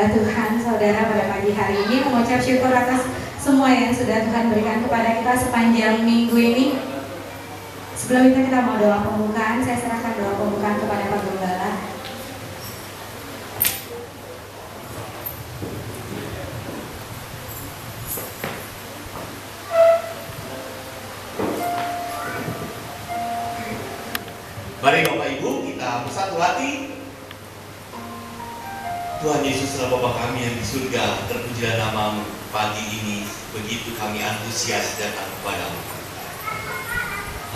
menyembah Tuhan, saudara, pada pagi hari ini, mengucap syukur atas semua yang sudah Tuhan berikan kepada kita sepanjang minggu ini. Sebelum itu kita mau doa pembukaan, saya serahkan doa pembukaan kepada Pak Gembala. Mari Bapak Ibu kita bersatu hati. Tuhan Yesus adalah Bapa kami yang di surga, terpujilah nama-Mu. Pagi ini begitu kami antusias datang kepadamu.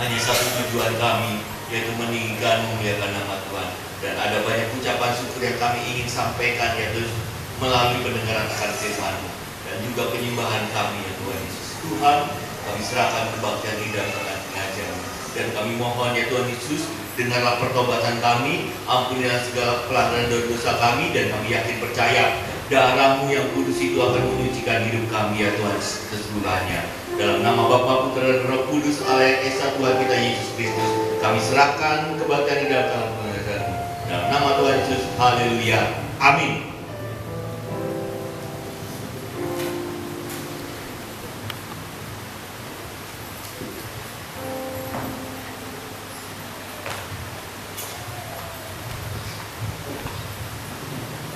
Hanya satu tujuan kami, yaitu meninggikan memuliakan nama Tuhan. Dan ada banyak ucapan syukur yang kami ingin sampaikan, yaitu melalui pendengaran akan firman-Mu dan juga penyembahan kami ya Tuhan Yesus. Tuhan, kami serahkan kebaktian lidah akan pengajaran. Dan kami mohon ya Tuhan Yesus, dengarlah pertobatan kami, ampunilah segala pelanggaran dosa kami, dan kami yakin percaya darah-Mu yang kudus itu akan menyucikan hidup kami ya Tuhan keseluruhannya. Dalam nama Bapa, Putra dan Roh Kudus, Allah yang Esa Tuhan kita Yesus Kristus, kami serahkan kebaktian lidah dalam pengajaran-Mu. Dalam nama Tuhan Yesus, haleluya, amin.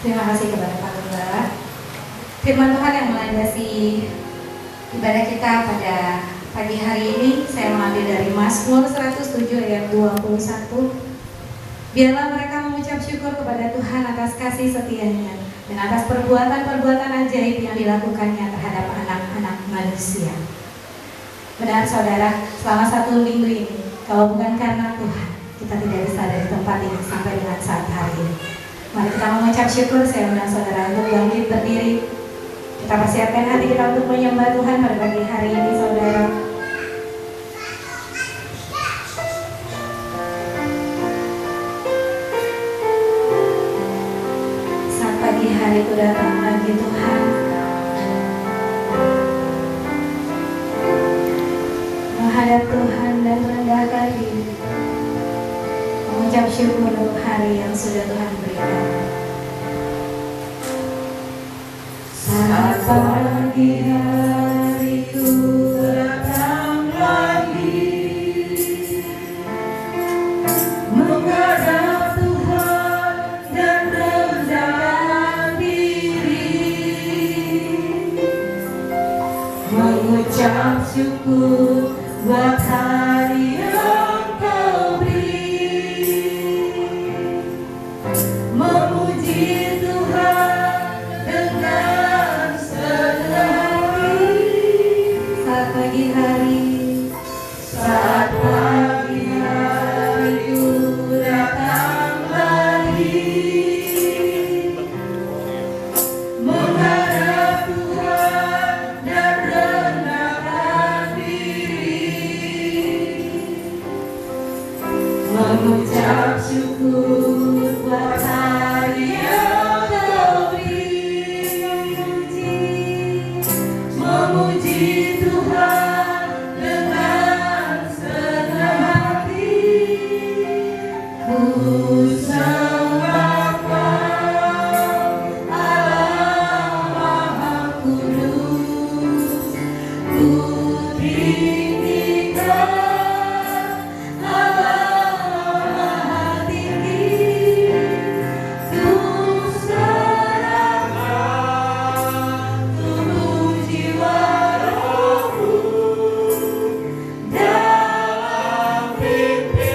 Terima kasih kepada Pak Gembala. Firman Tuhan yang melandasi ibadah kita pada pagi hari ini, saya mengambil dari Mazmur 107 ayat 21. Biarlah mereka mengucap syukur kepada Tuhan atas kasih setia-Nya dan atas perbuatan-perbuatan ajaib yang dilakukannya terhadap anak-anak manusia. Benar saudara, selama satu minggu ini, kalau bukan karena Tuhan, kita tidak bisa dari tempat ini sampai dengan saat hari ini. Mari kita mengucap syukur. Saya undang saudara untuk bangkit berdiri. Kita persiapkan hati kita untuk menyembah Tuhan pada pagi hari ini, saudara. Saat pagi hari itu datang bagi Tuhan, menghadap Tuhan dan merendahkan diri, mengucap syukur untuk hari yang sudah Tuhan berikan. Saat pagi hari itu datang lagi, menghadap Tuhan dan rendahkan diri, mengucap syukur buat hari yang Kau beri, memuji Tuhan dengan senang hati. Saat pagi hari itu datang lagi, menghadap Tuhan dan rendahkan diri, mengucap syukur buat hari yang Kau beri, memuji Tuhan dengan senang hati. Ku sembah Kau, Allah Maha Kudus. Ku tinggikan Allah Maha Tinggi. Ku serahkan tubuh jiwa rohku dalam pimpinanmu.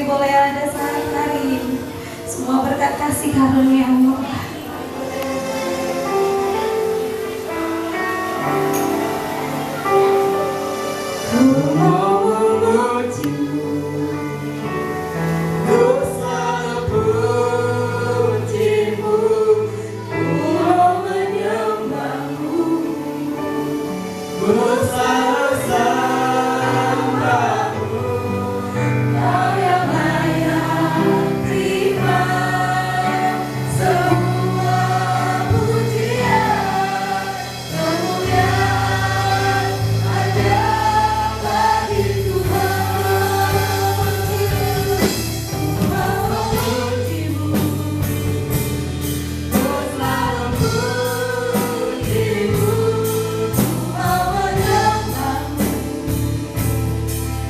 boleh ada saat hari ini. Semua berkat kasih karunia Allah. Ku mau memujimu, ku selalu pujimu, ku mau menyembahmu, ku selalu sembahmu. Kau yang layak terima semua pujian, kemuliaan hanya bagi Tuhan. Ku mau memujimu, ku selalu pujimu, ku mau menyembahmu,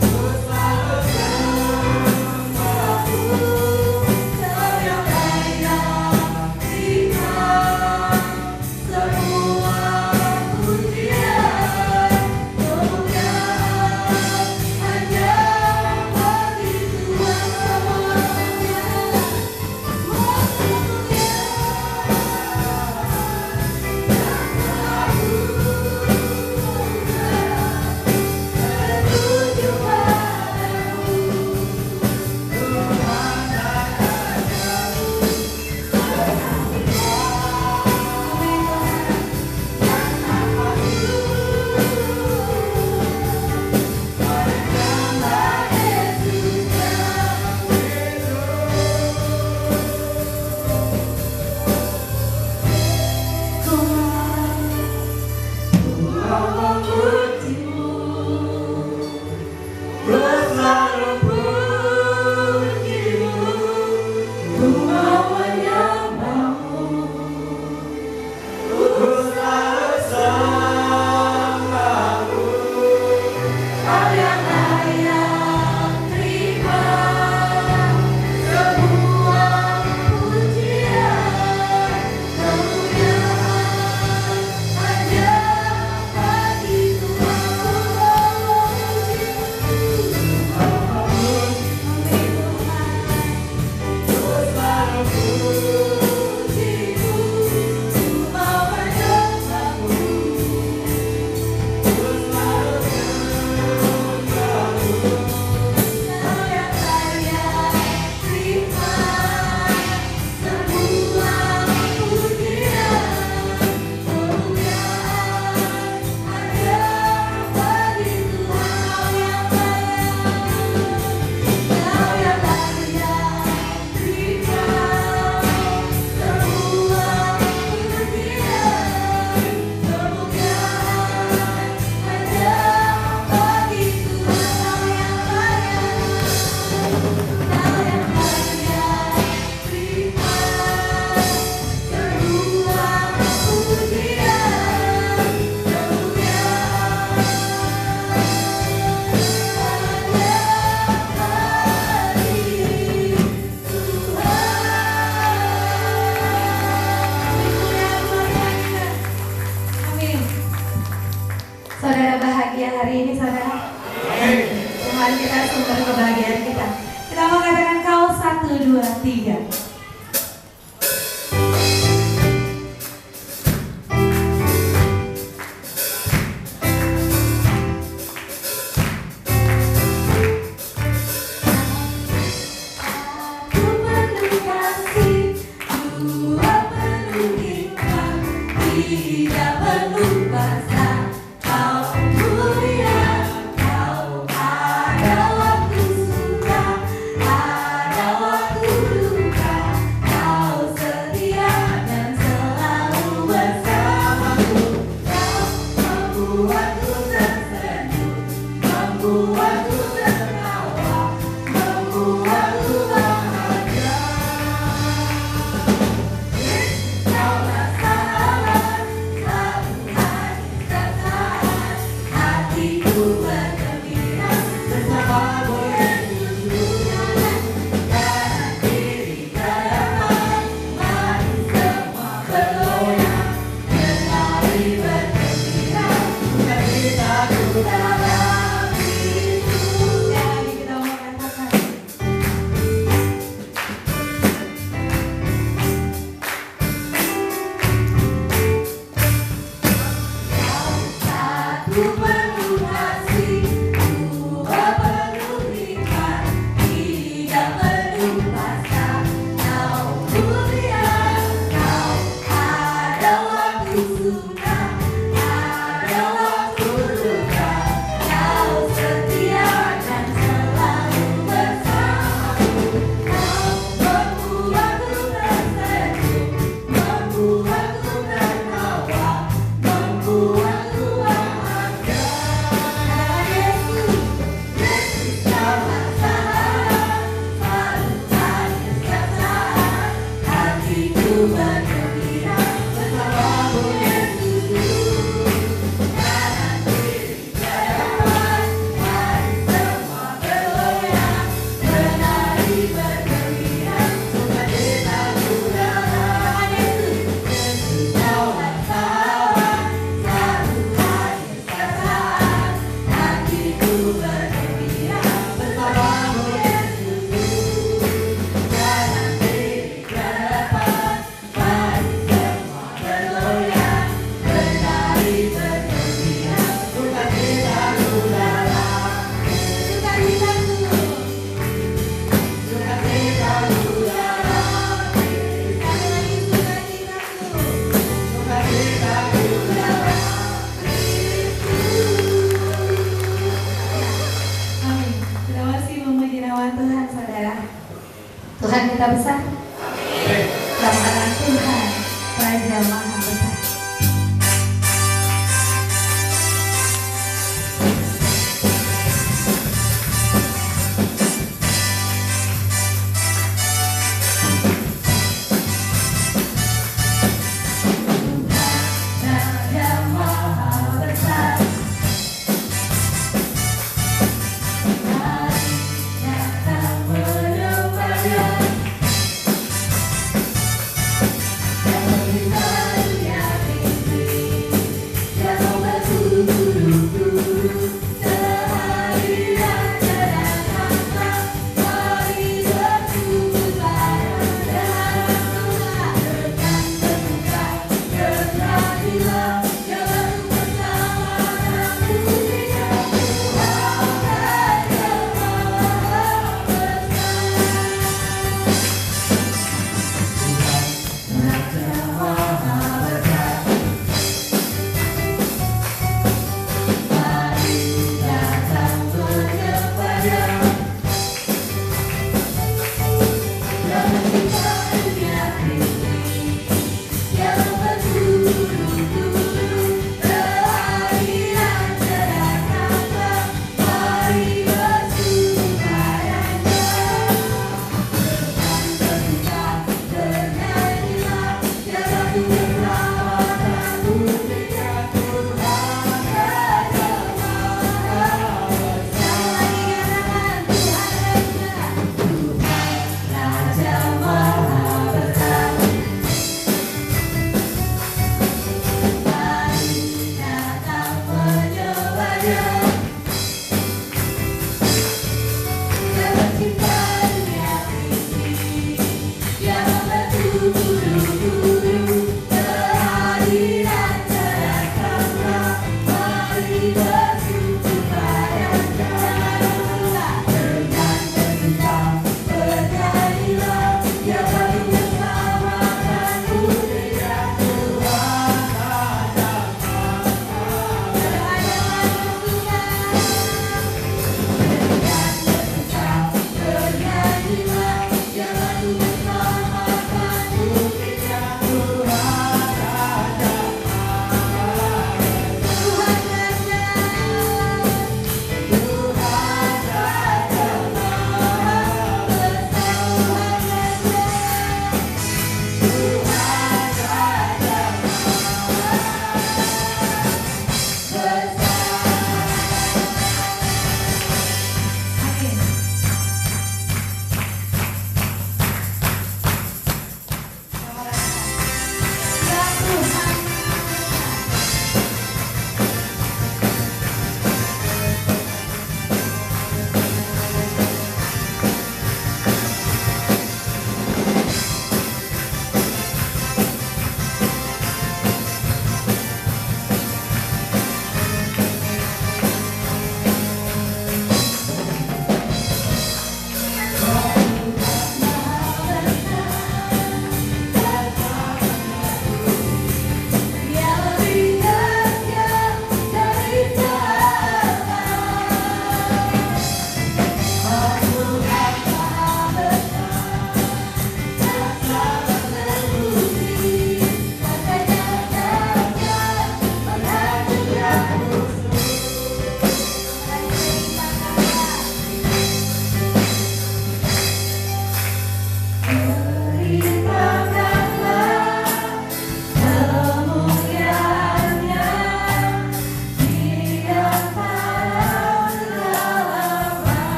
ku selalu sembahmu. Kau yang layak terima semua pujian, kemuliaan hanya bagi Tuhan semuanya. Ku Mari kita sumber kebahagiaan kita. Kita mau katakan kau 1, 2, 3. Tidak perlu basa, kau mulia, kau ada waktu suka, ada waktu duka, kau setia dan selalu bersamaku. Kau membuatku tersenyum, membuatku tertawa, membuatku bahagia. Kaulah sahabat, satu hari satu hatiku bergembira bersamamu Yesus. Kanan kiri ke depan, mari semua bergoyang, menari bergembira, sukacitaku dalam hidup. Jadi kita mau katakan Satu penuh kasih, dua penuh hikmat, tiga penuh basa, kau mulia, kau ada waktu suka, ada waktu duka, kau setia dan selalu bersamaku. Kau membuatku tersenyum, membuatku tertawa, membuatku bahagia. Yesus, Yesus kaulah sahabat, selalu hadir setiap saat, hatiku bergembira bersamamu Yesus. Kanan kiri ke depan, mari semua bergoyang, menari bergembira, sukacitaku dalam Yesus. Yesus kaulah sahabat, selalu hadir setiap saat, hatiku bergembira bersamamu Yesus. Kanan kiri ke depan, mari semua bergoyang, menari bergembira, sukacitaku dalam sukacitaku dalam sukacitaku dalam amin. Kita masih memuji nama Tuhan, saudara. Tuhan kita besar. Karena Tuhan Raja Maha Besar. Raja Maha Besar, mari datang menyembah Dia.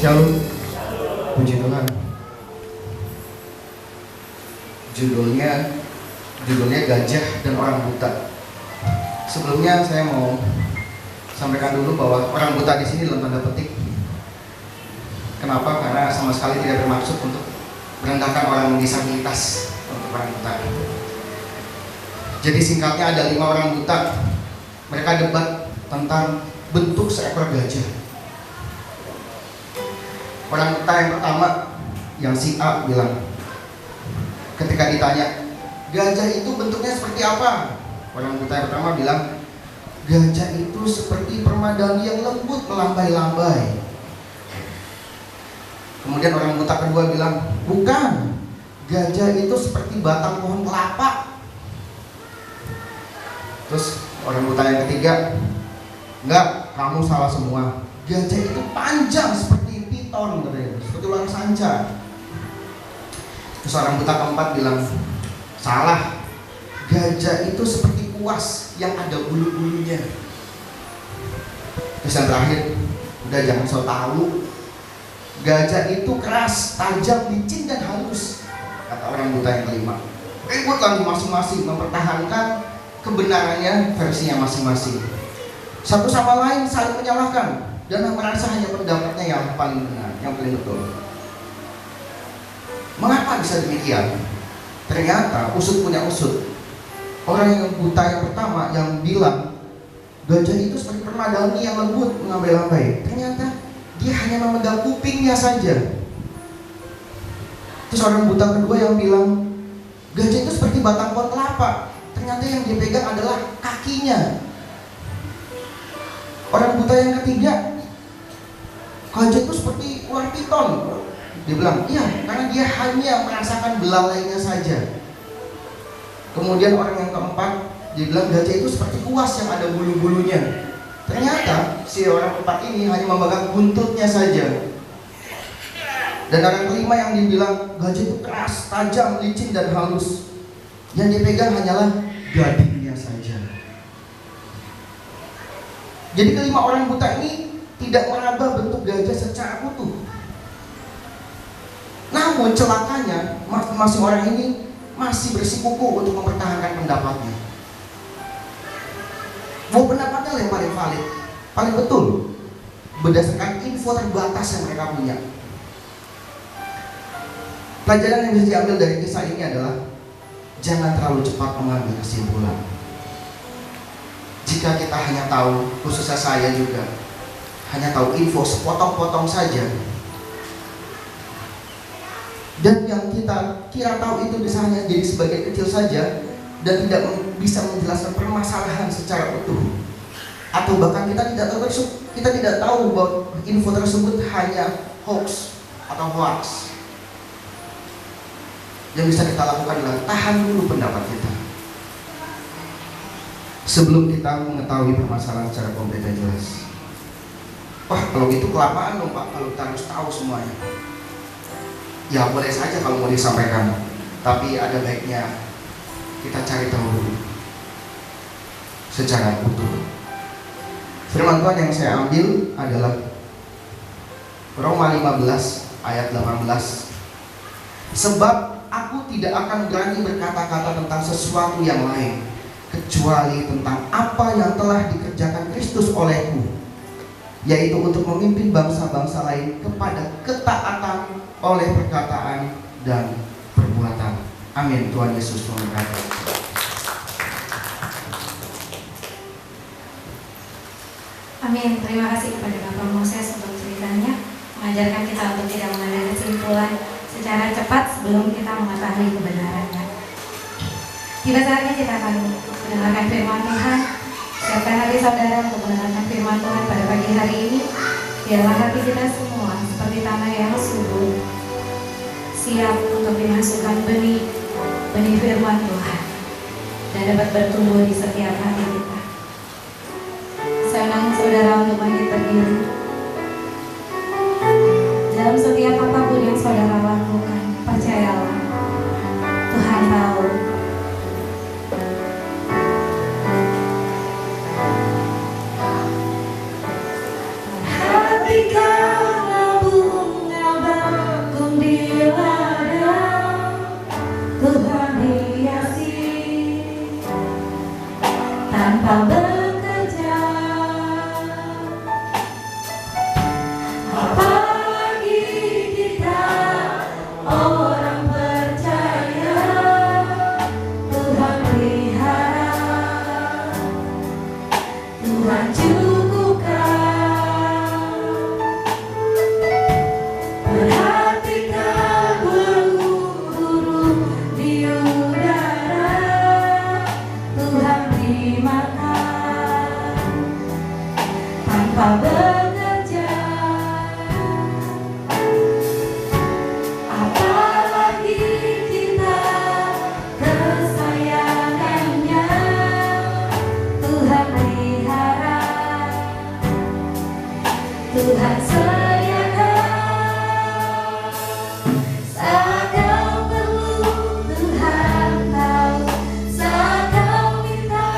Shalom. Puji Tuhan. Judulnya Gajah dan Orang Buta. Sebelumnya saya mau sampaikan dulu bahwa orang buta di sini dalam tanda petik. Kenapa? Karena sama sekali tidak bermaksud untuk merendahkan orang disabilitas untuk orang buta. Jadi singkatnya ada 5 orang buta. Mereka debat tentang bentuk seekor gajah. Orang buta yang pertama, yang si A bilang, ketika ditanya, gajah itu bentuknya seperti apa? Orang buta yang pertama bilang, gajah itu seperti permadani yang lembut melambai-lambai. Kemudian orang buta kedua bilang, bukan, gajah itu seperti batang pohon kelapa. Terus orang buta yang ketiga, enggak, kamu salah semua. Gajah itu panjang seperti piton, seperti ular sanca. Terus orang buta keempat bilang, salah, gajah itu seperti kuas yang ada bulu-bulunya. Terus yang terakhir, udah jangan so tahu, gajah itu keras, tajam, licin dan halus, kata orang buta yang kelima. Ribut lagi masing-masing mempertahankan kebenarannya versinya masing-masing. Satu sama lain saling menyalahkan dan merasa hanya pendapatnya yang paling benar, yang paling betul. Mengapa bisa demikian? Ternyata usut punya usut. Orang yang buta yang pertama yang bilang gajah itu seperti permadani yang lembut melambai-lambai, ternyata dia hanya memegang kupingnya saja. Terus orang buta kedua yang bilang gajah itu seperti batang pohon kelapa, ternyata yang dia pegang adalah kakinya. Orang buta yang ketiga, gajah itu seperti ular piton. Dia bilang, iya, karena dia hanya merasakan belalainya saja. Kemudian orang yang keempat, dia bilang gajah itu seperti kuas yang ada bulu-bulunya. Ternyata si orang keempat ini hanya memegang buntutnya saja. Dan orang kelima yang dibilang gajah itu keras, tajam, licin dan halus, yang dipegang hanyalah gadingnya saja. Jadi kelima orang buta ini tidak meraba bentuk gajah secara utuh. Namun celakanya masing-masing orang ini masih bersikukuh untuk mempertahankan pendapatnya. Bahwa pendapatnya yang paling valid, paling betul, berdasarkan info terbatas yang mereka punya. Pelajaran yang bisa diambil dari kisah ini adalah jangan terlalu cepat mengambil kesimpulan. Jika kita hanya tahu, khususnya saya juga, hanya tahu info sepotong-potong saja, dan yang kita kira tahu itu bisa hanya jadi sebagian kecil saja dan tidak bisa menjelaskan permasalahan secara utuh, atau bahkan kita tidak tahu bahwa info tersebut hanya hoax atau hoax. Yang bisa kita lakukan adalah tahan dulu pendapat kita sebelum kita mengetahui permasalahan secara komplit dan jelas. Wah, kalau gitu kelamaan dong Pak, kalau kita harus tahu semuanya. Ya boleh saja kalau mau disampaikan, tapi ada baiknya kita cari tahu dulu secara utuh. Firman Tuhan yang saya ambil adalah Roma 15 ayat 18. Sebab aku tidak akan berani berkata-kata tentang sesuatu yang lain kecuali tentang apa yang telah dikerjakan Kristus olehku, yaitu untuk memimpin bangsa-bangsa lain kepada ketaatan oleh perkataan dan perbuatan. Amin. Tuhan Yesus memberkati. Amin. Terima kasih kepada Bapak Moses untuk ceritanya, mengajarkan kita untuk tidak mengambil kesimpulan secara cepat sebelum kita mengetahui kebenarannya. Tiba saatnya kita akan mendengarkan firman Tuhan. Siapkan hati saudara untuk mendengarkan firman Tuhan pada pagi hari ini. Biarlah hati kita semua seperti tanah yang subur, siap untuk dimasukkan benih firman Tuhan dan dapat bertumbuh di setiap hati kita. Saya undang saudara untuk bangkit berdiri. Dalam setiap apapun yang saudara lakukan, percayalah Tuhan tahu. Hati karena tanpa bekerja. Apalagi kita orang percaya, Tuhan pelihara, Tuhan cukupkan. Perhatikan burung-burung di udara, Tuhan beri makan tanpa bekerja. Apalagi kita kesayangannya, Tuhan pelihara, Tuhan sediakan. Saat kau perlu, Tuhan tahu. Saat kau minta,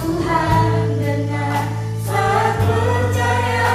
Tuhan dengar. Saat percaya,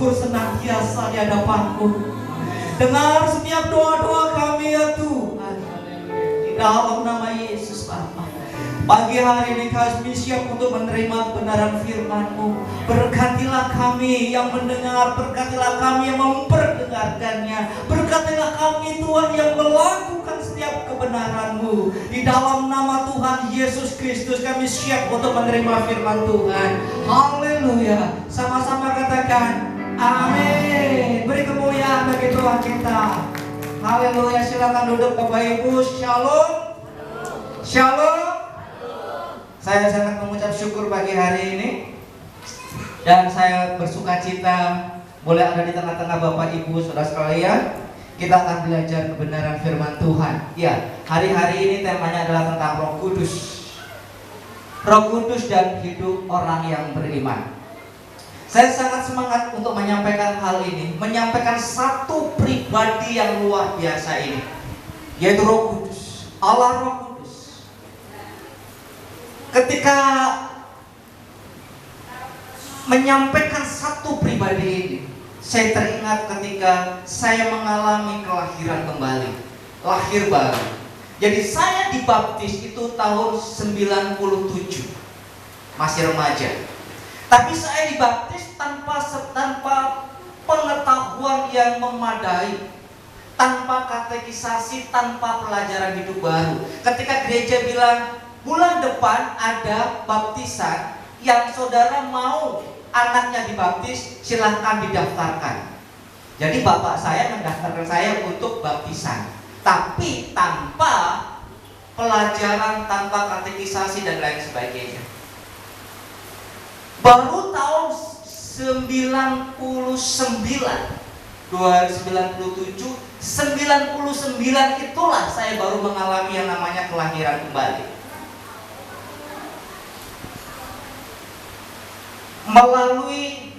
syukur senantiasa di hadapan-Mu. Dengar setiap doa-doa kami ya Tuhan. Di dalam nama Yesus Bapa. Pagi hari ini kami siap untuk menerima kebenaran firman-Mu. Berkatilah kami yang mendengar, berkatilah kami yang memperdengarkannya. Berkatilah kami Tuhan yang melakukan setiap kebenaran-Mu. Di dalam nama Tuhan Yesus Kristus kami siap untuk menerima firman Tuhan. Haleluya. Sama-sama katakan amin. Beri kemuliaan bagi Tuhan kita. Haleluya. Silakan duduk Bapak Ibu. Shalom. Shalom. Saya sangat mengucap syukur pagi hari ini. Dan saya bersuka cita boleh ada di tengah-tengah Bapak Ibu Saudara sekalian. Kita akan belajar kebenaran firman Tuhan. Ya, hari-hari ini temanya adalah tentang Roh Kudus. Roh Kudus dan hidup orang yang beriman. Saya sangat semangat untuk menyampaikan hal ini, menyampaikan satu pribadi yang luar biasa ini, yaitu Roh Kudus, Allah Roh Kudus. Ketika menyampaikan satu pribadi ini, saya teringat ketika saya mengalami kelahiran kembali, lahir baru. Jadi saya dibaptis itu tahun 97, masih remaja. Tapi saya dibaptis tanpa pengetahuan yang memadai, tanpa katekisasi, tanpa pelajaran hidup baru. Ketika gereja bilang bulan depan ada baptisan, yang saudara mau anaknya dibaptis, silahkan didaftarkan. Jadi bapak saya mendaftarkan saya untuk baptisan, tapi tanpa pelajaran, tanpa katekisasi dan lain sebagainya. Baru tahun 99, 97, 99 itulah saya baru mengalami yang namanya kelahiran kembali. Melalui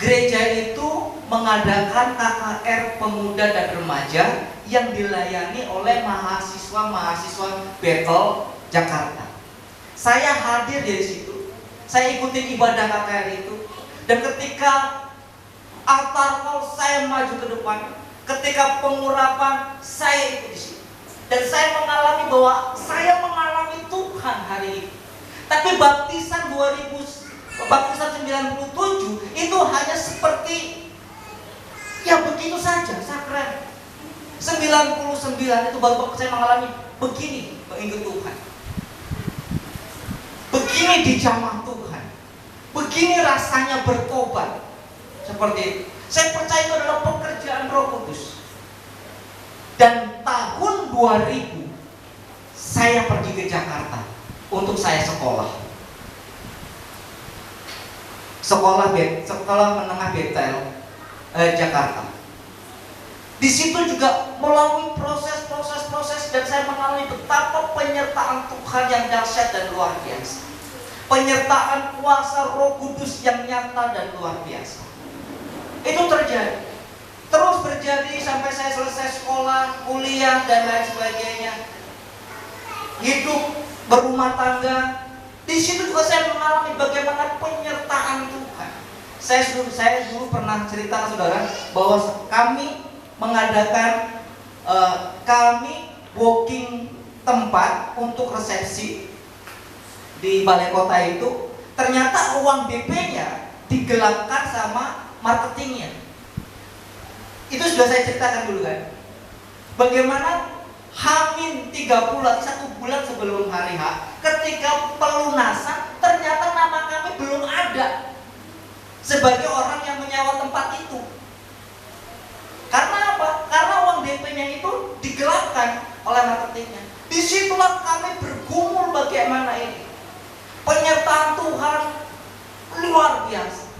gereja itu mengadakan KKR pemuda dan remaja yang dilayani oleh mahasiswa-mahasiswa Betel Jakarta. Saya hadir di situ. Saya ikuti ibadah KKR itu. Dan ketika altar call saya maju ke depan, ketika pengurapan saya ikut di situ. Dan saya mengalami bahwa saya mengalami Tuhan hari ini. Tapi baptisan 97 itu hanya seperti ya begitu saja, sakral. 99 itu baru saya mengalami begini, mengikut Tuhan. Begini dijamah Tuhan. Begini rasanya bertobat. Seperti itu. Saya percaya itu adalah pekerjaan Roh Kudus. Dan tahun 2000 saya pergi ke Jakarta untuk saya sekolah. Sekolah menengah Betel Jakarta. Di situ juga melalui proses dan saya mengalami betapa penyertaan Tuhan yang dahsyat dan luar biasa. Penyertaan kuasa Roh Kudus yang nyata dan luar biasa. Itu terjadi. Terus terjadi sampai saya selesai sekolah, kuliah dan lain sebagainya. Hidup berumah tangga. Di situ juga saya mengalami bagaimana penyertaan Tuhan. Saya dulu pernah cerita saudara bahwa kami mengadakan kami booking tempat untuk resepsi di balai kota itu. Ternyata uang DP-nya digelapkan sama marketingnya. Itu sudah saya ceritakan dulu kan. Bagaimana Hamin 1 bulan sebelum hari H, ketika pelunasan ternyata nama kami belum ada sebagai orang yang menyewa tempat itu. Karena apa? Karena uang DP-nya itu digelapkan oleh marketingnya. Disitulah kami bergumul bagaimana ini. Penyertaan Tuhan luar biasa.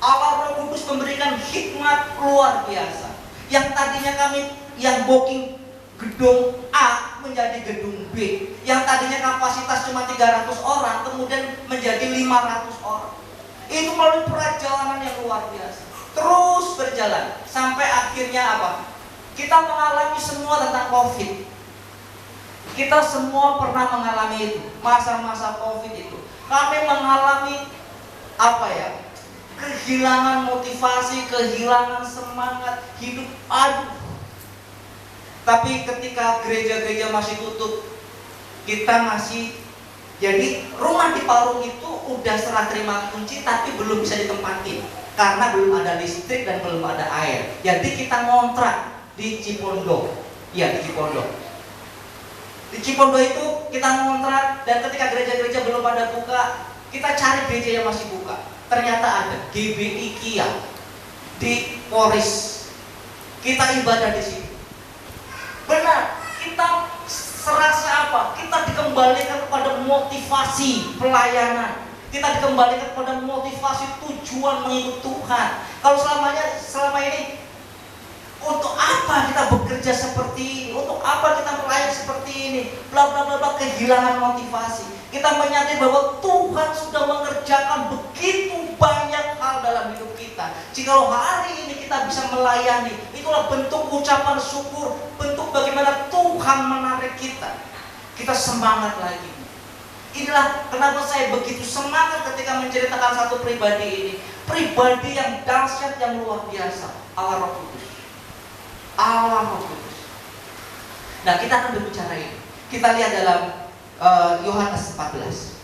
Allah Roh Kudus memberikan hikmat luar biasa. Yang tadinya kami yang booking gedung A menjadi gedung B, yang tadinya kapasitas cuma 300 orang kemudian menjadi 500 orang. Itu melalui perjalanan yang luar biasa. Terus berjalan sampai akhirnya apa? Kita mengalami semua tentang COVID. Kita semua pernah mengalami itu, masa-masa COVID itu. Kami mengalami apa ya? kehilangan motivasi, kehilangan semangat, hidup aduh. Tapi ketika gereja-gereja masih tutup, kita masih, jadi rumah di Parung itu udah serah terima kunci tapi belum bisa ditempati karena belum ada listrik dan belum ada air. Jadi kita ngontrak di Cipondo. Iya, di Cipondo. Di Cipondo itu kita ngontrak, dan ketika gereja-gereja belum pada buka, kita cari gereja yang masih buka. Ternyata ada GBI Kia di Poris. Kita ibadah di sini. Benar, kita serasa apa? Kita dikembalikan kepada motivasi pelayanan. Kita dikembalikan kepada motivasi tujuan mengikut Tuhan. Kalau selama ini untuk apa kita bekerja seperti ini? Untuk apa kita melayani seperti ini? Bla bla bla bla, kehilangan motivasi. Kita menyadari bahwa Tuhan sudah mengerjakan begitu banyak hal dalam hidup kita. Jikalau hari ini kita bisa melayani, itulah bentuk ucapan syukur, bentuk bagaimana Tuhan menarik kita. Kita semangat lagi. Inilah kenapa saya begitu semangat ketika menceritakan satu pribadi ini. Pribadi yang dahsyat, yang luar biasa, Allah Roh Kudus. Allah Roh Kudus. Nah, kita akan berbicara ini. Kita lihat dalam Yohanes 14.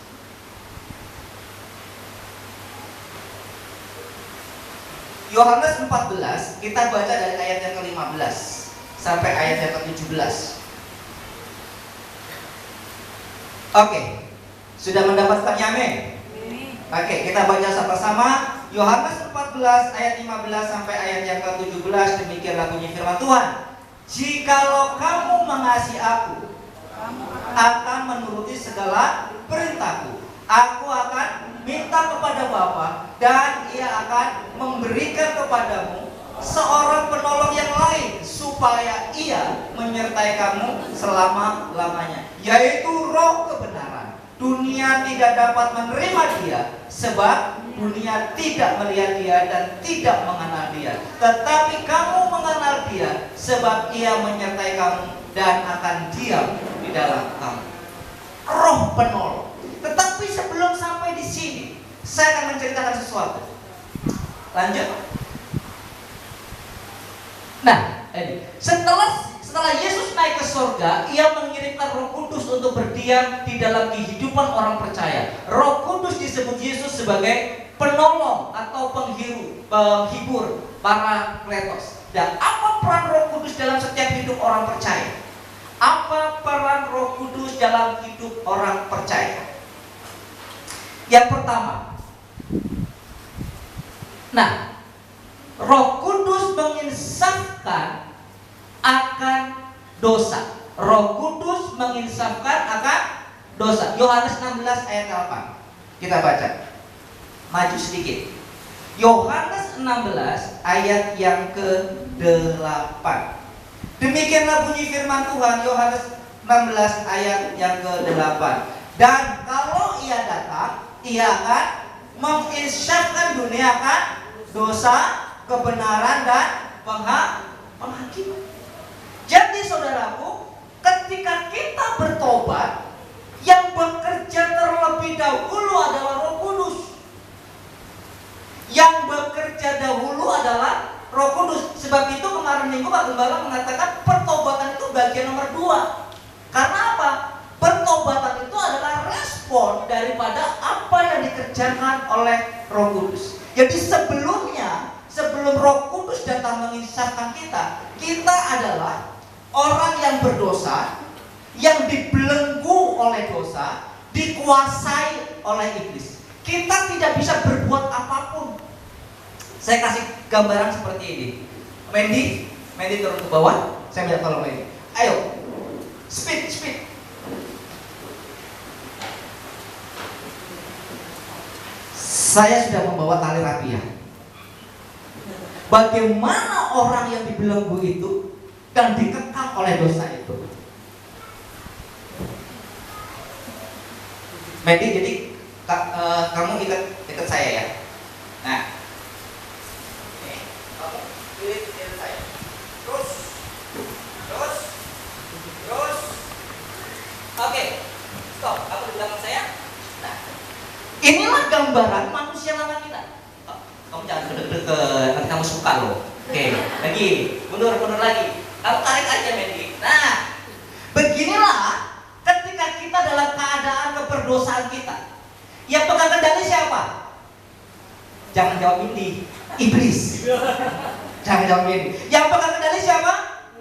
Yohanes 14, kita baca dari ayat yang ke-15 sampai ayat yang ke-17. Oke, sudah mendapatkannya, amin? Oke, kita baca sama-sama Yohanes 14 ayat 15 sampai ayat yang ke-17. Demikianlah bunyi firman Tuhan. Jikalau kamu mengasihi aku, akan menuruti segala perintahku. Aku akan minta kepada Bapa, dan Ia akan memberikan kepadamu seorang penolong yang lain, supaya Ia menyertai kamu selama-lamanya, yaitu Roh kebenaran. Dunia tidak dapat menerima Dia, sebab dunia tidak melihat Dia dan tidak mengenal Dia. Tetapi kamu mengenal Dia, sebab Ia menyertai kamu dan akan diam di dalam kamu. Roh penolong. Tetapi sebelum sampai di sini, saya akan menceritakan sesuatu. Lanjut. Nah, setelah Yesus naik ke surga, Ia mengirimkan Roh Kudus untuk berdiam di dalam kehidupan orang percaya. Roh Kudus disebut Yesus sebagai penolong atau penghibur para kletos. Dan apa peran Roh Kudus dalam setiap hidup orang percaya? Apa peran Roh Kudus dalam hidup orang percaya? Yang pertama, nah, Roh Kudus menginsafkan akan dosa. Roh Kudus menginsafkan akan dosa. Yohanes 16 ayat 8. Kita baca. Maju sedikit. Yohanes 16 ayat yang ke-8. Demikianlah bunyi firman Tuhan, Yohanes 16 ayat yang ke-8. Dan kalau Ia datang, Ia akan menginsafkan dunia akan dosa, kebenaran, dan penghakiman. Jadi saudaraku, ketika kita bertobat, yang bekerja terlebih dahulu adalah Roh Kudus. Yang bekerja dahulu adalah Roh Kudus. Sebab itu kemarin minggu Pak Gembala mengatakan pertobatan itu bagian nomor 2. Karena apa? Pertobatan itu adalah respon daripada apa yang dikerjakan oleh Roh Kudus. Jadi sebelum Roh Kudus datang menginsafkan kita, kita adalah orang yang berdosa, yang dibelenggu oleh dosa, dikuasai oleh iblis. Kita tidak bisa berbuat apapun. Saya kasih gambaran seperti ini. Mandy turun ke bawah. Saya minta tolong Mandy. Ayo, speed. Saya sudah membawa tali rapia. Bagaimana orang yang dibelenggu itu dan dikekang oleh dosa itu? Mandy, jadi kamu ikat saya ya. Nah, kamu ikat saya. Terus. Oke, stop. Aku di belakang saya. Nah, inilah gambaran manusia lama kita. Kamu jangan deket-deket, nanti kamu suka loh. Oke, lagi, mundur lagi. Kamu tarik aja Mandy. Nah, beginilah ketika kita dalam keadaan keberdosaan kita. Yang pegang kendali siapa? Jangan jawab ini, iblis. Jangan jawab ini. Yang pegang kendali siapa?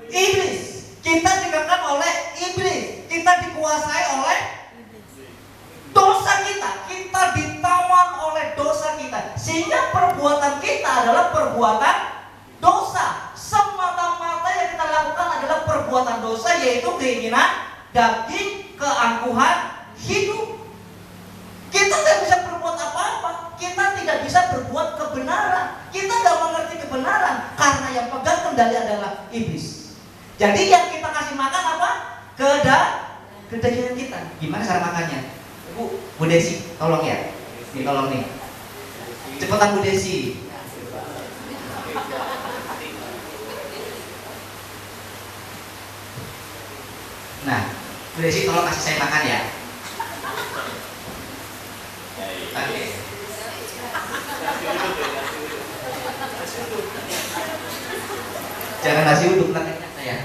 Iblis. Kita dikekang oleh iblis. Kita dikuasai oleh dosa kita. Kita ditawan oleh dosa kita. Sehingga perbuatan kita adalah perbuatan dosa. Semata-mata yang kita lakukan adalah perbuatan dosa, yaitu keinginan daging, keangkuhan hidup. Kita tidak bisa berbuat apa-apa. Kita tidak bisa berbuat kebenaran. Kita tidak mengerti kebenaran karena yang pegang kendali adalah iblis. Jadi yang kita kasih makan apa? Kedagingan kita. Gimana cara makannya? Bu Desi, tolong ya. Nih, tolong nih. Cepetan Bu Desi. Nah, Bu Desi tolong kasih saya makan ya. Oke. Jangan nasi uduk nanti saya.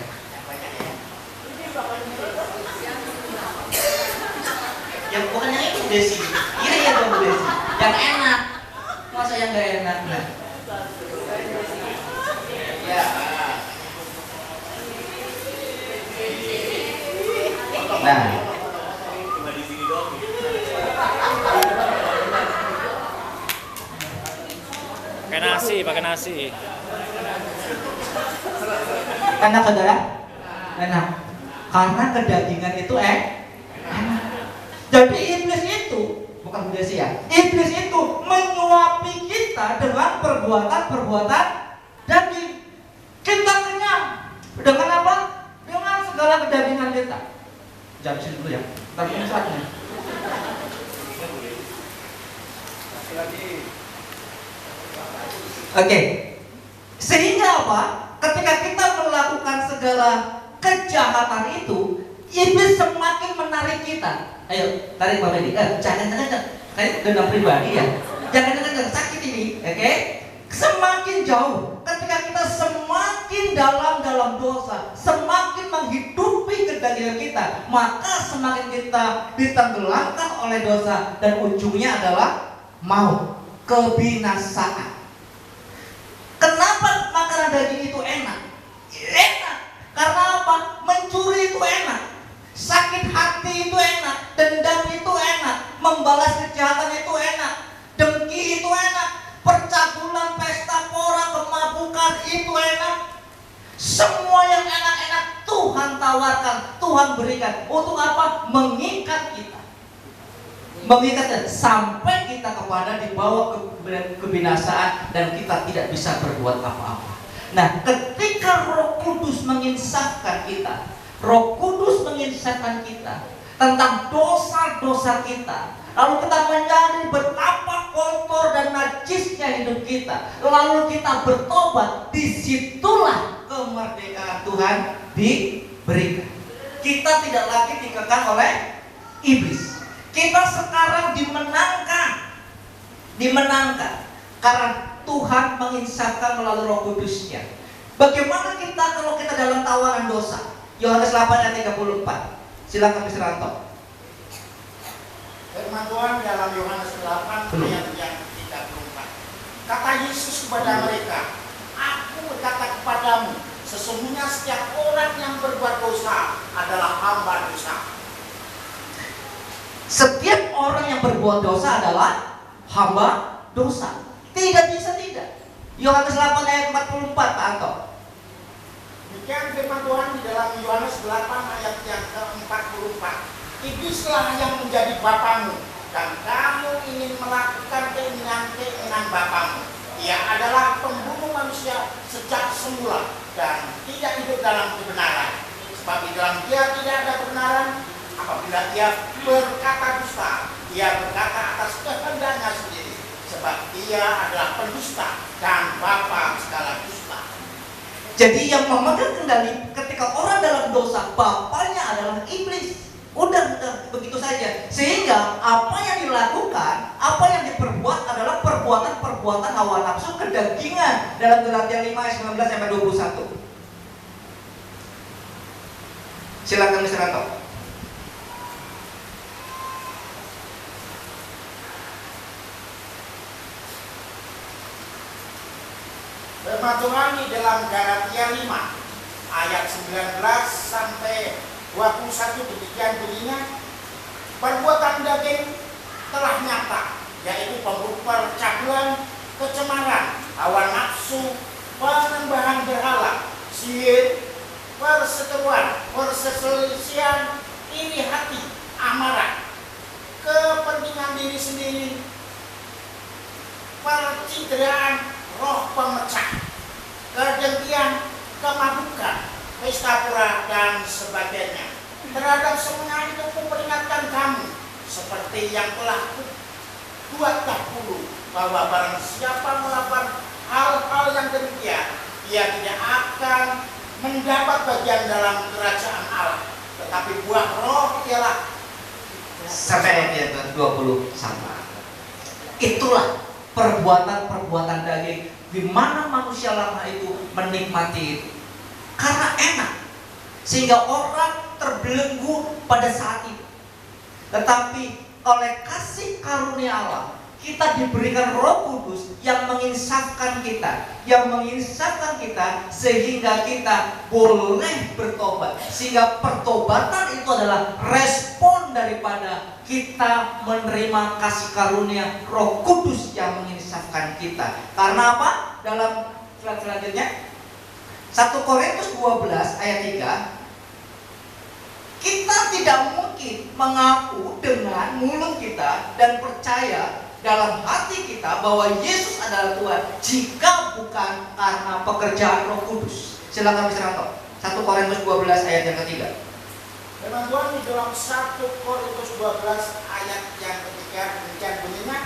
Yang bukan yang itu Desi. Iya dong Bu Desi. Yang enak. Masa yang gak enak? Nah. Ya. Nah. Pakai nasi. Enak saudara? Enak. Karena kedagingan itu enak. Jadi iblis itu, bukan Bu Desi ya, iblis itu menyuapi kita dengan perbuatan daging. Kita kenyang. Dengan apa? Dengan segala kedagingan kita. Jangan sini dulu ya. Tapi ini saatnya. Oke. Sehingga apa? Ketika kita melakukan segala kejahatan itu, iblis semakin menarik kita. Ayo, tarik Pak Medi. Jangan kayak dendam pribadi ya. Jangan sakit ini, oke? Semakin jauh, ketika kita semakin dalam dosa, semakin menghidupi kedagingan kita, maka semakin kita ditenggelamkan oleh dosa dan ujungnya adalah maut, kebinasaan. Kenapa makanan daging itu enak? Enak. Karena apa? Mencuri itu enak. Sakit hati itu enak. Dendam itu enak. Membalas kejahatan itu enak. Dengki itu enak. Percabulan, pesta pora, kemabukan itu enak. Semua yang enak-enak Tuhan tawarkan, Tuhan berikan. Untuk apa? Mengikat kita. Mengikat sampai kita kepada dibawa kebinasaan dan kita tidak bisa berbuat apa-apa. Nah, ketika Roh Kudus menginsafkan kita, Roh Kudus menginsafkan kita tentang dosa-dosa kita, lalu kita menyadari betapa kotor dan najisnya hidup kita, lalu kita bertobat, disitulah kemerdekaan Tuhan diberikan. Kita tidak lagi dikekang oleh iblis. Kita sekarang dimenangkan karena Tuhan menginsafkan melalui Roh Kudus-Nya. Bagaimana kita kalau kita dalam tawanan dosa? Yohanes 8 ayat 34. Silakan Mr. Ranto. Firman Tuhan dalam Yohanes 8 ayat yang 34. Kata Yesus kepada mereka, Aku berkata kepadamu, sesungguhnya setiap orang yang berbuat dosa adalah hamba dosa. Setiap orang yang berbuat dosa adalah hamba dosa. Tidak bisa tidak. Yohanes 8 ayat 44 Pak Anto. Demikian firman Tuhan di dalam Yohanes 8 ayat yang ke-44. Iblislah yang menjadi bapamu, dan kamu ingin melakukan keinginan bapamu. Ia adalah pembunuh manusia sejak semula dan tidak hidup dalam kebenaran. Sebab di dalam dia tidak ada kebenaran. Apabila ia berkata dusta, ia berkata atas kehendaknya sendiri, sebab dia adalah pendusta dan bapa segala dusta. Jadi yang memegang kendali ketika orang dalam dosa, bapaknya adalah iblis. Udah begitu saja. Sehingga apa yang dilakukan, apa yang diperbuat adalah perbuatan perbuatan hawa nafsu kedagingan dalam Galatia 5 ayat 19 sampai 21. Silakan Mr. Ranto. Firman Tuhan di dalam Galatia 5 ayat 19 sampai 21 demikian bunyinya, perbuatan daging telah nyata, yaitu percabulan, kecemaran, hawa nafsu, penyembahan berhala, sihir, perseteruan, perselisihan, iri hati, amarah, kepentingan diri sendiri, percideraan, roh pemecah, kedengkian, kemabukan, pesta pora, dan sebagainya. Terhadap semuanya itu kuperingatkan kamu, seperti yang telah kubuat dahulu, bahwa barang siapa melakukan hal-hal yang demikian, ia tidak akan mendapat bagian dalam kerajaan Allah. Tetapi buah roh ialah Sampai ayat 21. Itulah perbuatan-perbuatan daging, di mana manusia lama itu menikmati itu karena enak, sehingga orang terbelenggu pada saat itu. Tetapi oleh kasih karunia Allah, kita diberikan Roh Kudus yang menginsafkan kita, sehingga kita boleh bertobat. Sehingga pertobatan itu adalah respon daripada kita menerima kasih karunia Roh Kudus yang menginsafkan kita. Karena apa? Dalam slide selanjutnya 1 Korintus 12 ayat 3, kita tidak mungkin mengaku dengan mulut kita dan percaya dalam hati kita bahwa Yesus adalah Tuhan jika bukan karena pekerjaan Roh Kudus. Silakan Mr. Ranto. 1 Korintus 12 ayat yang ketiga. Firman Tuhan di dalam 1 Korintus 12 ayat yang ketiga demikian bunyinya,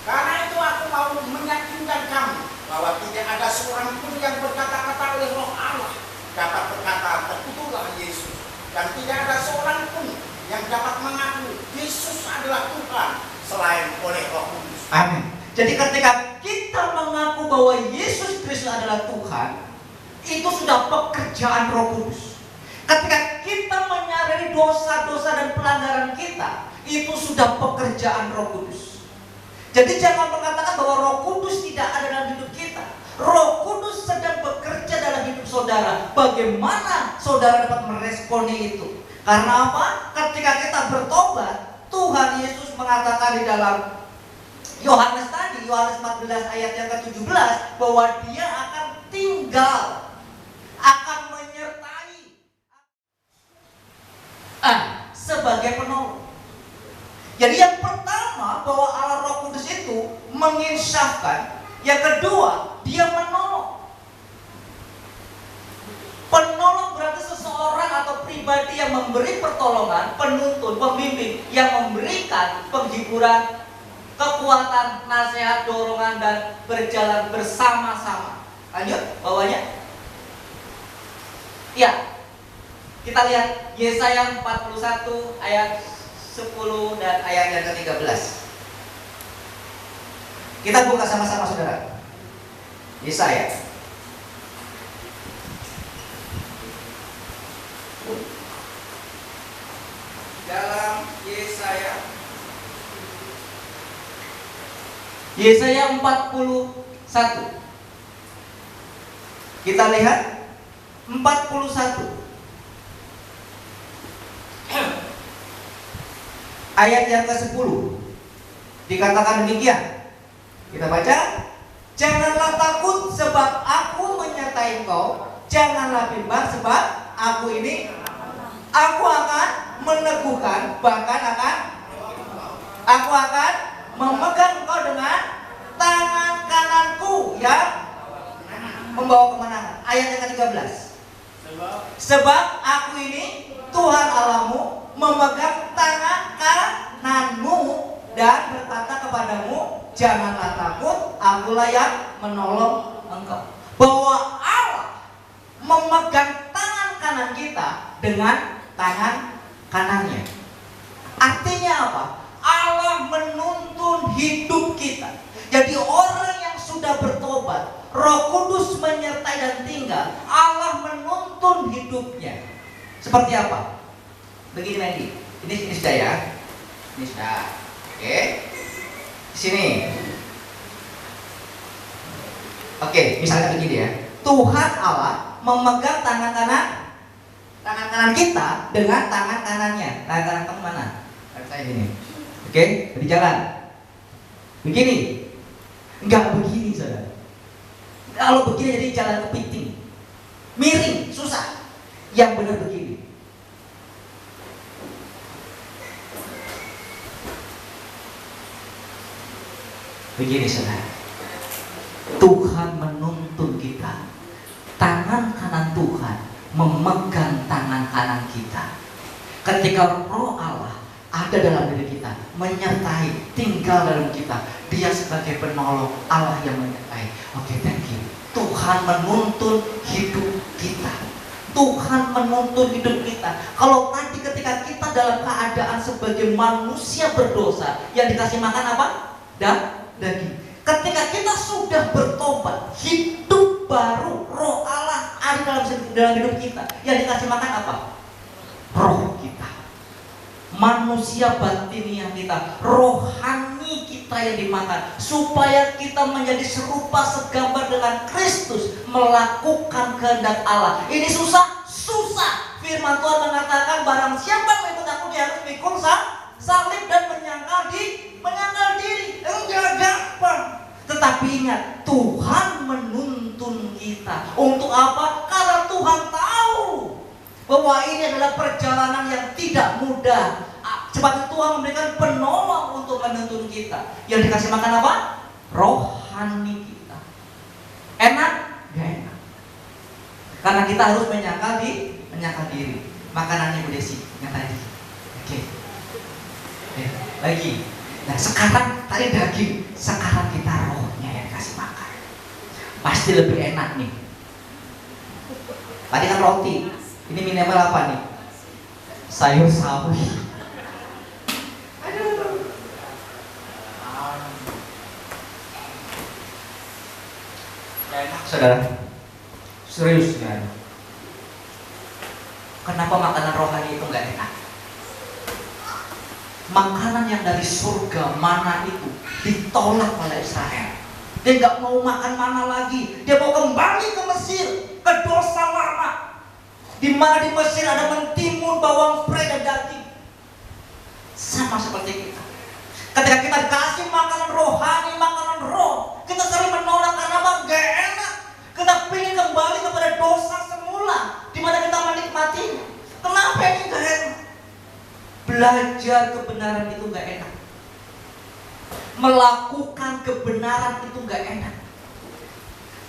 karena itu aku mau meyakinkan kamu bahwa tidak ada seorang pun yang berkata-kata oleh Roh Allah dapat berkata terkutuklah Yesus, dan tidak ada seorang pun yang dapat mengaku Yesus adalah Tuhan selain oleh Roh Kudus. Amin. Jadi ketika kita mengaku bahwa Yesus Kristus adalah Tuhan, itu sudah pekerjaan Roh Kudus. Ketika kita menyadari dosa-dosa dan pelanggaran kita, itu sudah pekerjaan Roh Kudus. Jadi jangan mengatakan bahwa Roh Kudus tidak ada dalam hidup kita. Roh Kudus sedang bekerja dalam hidup saudara. Bagaimana saudara dapat meresponi itu? Karena apa? Ketika kita bertobat, Tuhan Yesus mengatakan di dalam Yohanes 14 ayat yang ke-17, bahwa Dia akan tinggal, akan menyertai sebagai penolong. Jadi yang pertama, bahwa Allah Roh Kudus itu menginsafkan. Yang kedua, Dia menolong. Penolong berarti seseorang atau pribadi yang memberi pertolongan, penuntun, pembimbing, yang memberikan penghiburan, kekuatan, nasihat, dorongan, dan berjalan bersama-sama. Lanjut, bawahnya. Ya, kita lihat Yesaya 41 ayat 10 dan ayat yang ke-13. Kita buka sama-sama saudara. Yesaya. Dalam Yesaya 41. Kita lihat 41. Ayat yang ke-10 dikatakan demikian. Kita baca, janganlah takut sebab aku menyertai engkau, janganlah bimbang sebab aku akan meneguhkan, bahkan aku akan memegang engkau dengan tangan kananku yang membawa kemenangan. Ayat yang ke-13. Sebab aku ini Tuhan Allahmu, memegang tangan kananmu dan berkata kepadamu, janganlah takut, akulah yang menolong engkau. Bahwa Allah memegang tangan kanan kita dengan tangan kanannya. Artinya apa? Allah Allah menuntun hidup kita. Jadi orang yang sudah bertobat, Roh Kudus menyertai dan tinggal, Allah menuntun hidupnya. Seperti apa? Begini lagi. Ini sudah ya. Ini sudah. Oke. Sini. Oke, misalnya begini ya. Tuhan Allah memegang tangan kanan kita dengan tangan kanannya. Tangan kanan kamu mana? Saya ini. Oke, jadi jalan. Begini. Enggak begini, saudara. Kalau begini jadi jalan kepiting. Miring, susah. Yang benar begini. Begini, saudara. Tuhan menuntun kita. Tangan kanan Tuhan memegang tangan kanan kita. Ketika Roh Allah ada dalam diri kita, menyertai, tinggal dalam kita, Dia sebagai penolong, Allah yang menyertai. Oke, thank you. Tuhan menuntun hidup kita. Tuhan menuntun hidup kita. Kalau tadi ketika kita dalam keadaan sebagai manusia berdosa, yang dikasih makan apa? Daging. Ketika kita sudah bertobat, hidup baru, Roh Allah ada dalam hidup kita. Yang dikasih makan apa? Roh kita. Manusia batiniah kita, rohani kita yang dimakan, supaya kita menjadi serupa segambar dengan Kristus, melakukan kehendak Allah. Ini susah? Susah. Firman Tuhan mengatakan barang siapa mengikut aku, dia harus pikul salib dan menyangkal diri. Enggak gampang. Tetapi ingat, Tuhan menuntun kita. Untuk apa? Karena Tuhan tahu bahwa ini adalah perjalanan yang tidak mudah. Sebab itu Tuhan memberikan penolong untuk menuntun kita. Yang dikasih makan apa? Rohani kita. Enak? Gak enak. Karena kita harus menyangkal diri. Makanannya Bu Desi yang tadi. Oke. Lagi. Nah sekarang tadi daging, sekarang kita rohnya yang dikasih makan. Pasti lebih enak nih. Tadi kan roti. Ini minimal apa nih? Sayur sawi. Enak, saudara. Serius kan? Kenapa makanan rohani itu nggak enak? Makanan yang dari surga, mana itu ditolak oleh Israel. Dia nggak mau makan mana lagi. Dia mau kembali ke Mesir, ke dosa lama. Di mana di Mesir ada mentimun, bawang pre dan daging. Sama seperti kita. Ketika kita dikasih makanan rohani, makanan roh, kita sering menolak karena apa? Gak enak. Kita ingin kembali kepada dosa semula, di mana kita menikmatinya. Kenapa ini gak enak? Belajar kebenaran itu gak enak. Melakukan kebenaran itu gak enak.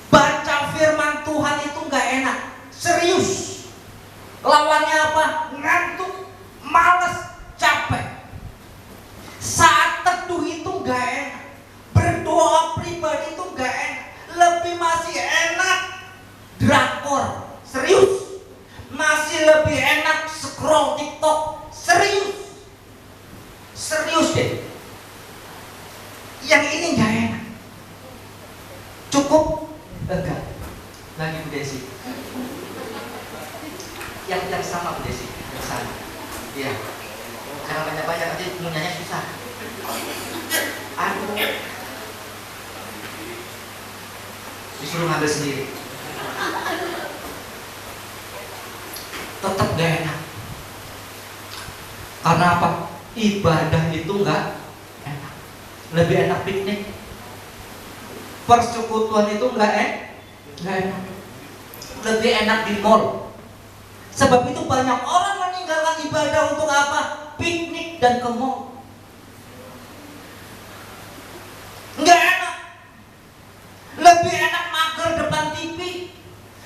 Baca firman Tuhan itu gak enak. Serius. Lawannya apa? Ngantuk, malas, capek. Saat teduh itu gak enak. Berdoa pribadi itu gak enak. Lebih masih enak drakor. Serius. Masih lebih enak scroll TikTok. Serius. Serius deh. Yang ini gak enak. Cukup? Enggak. Lagi Bu Desi. Yang sama Bu Desi. Yang sama. Iya. Karena banyak-banyak nanti punyanya susah. Aduh. Disuruh ngambil sendiri. Tetap gak enak. Karena apa? Ibadah itu gak enak. Lebih enak piknik. Persekutuan itu gak enak. Lebih enak di mall. Sebab itu banyak orang meninggalkan ibadah untuk apa? Piknik dan ke mall. Nggak enak. Lebih enak mager depan TV.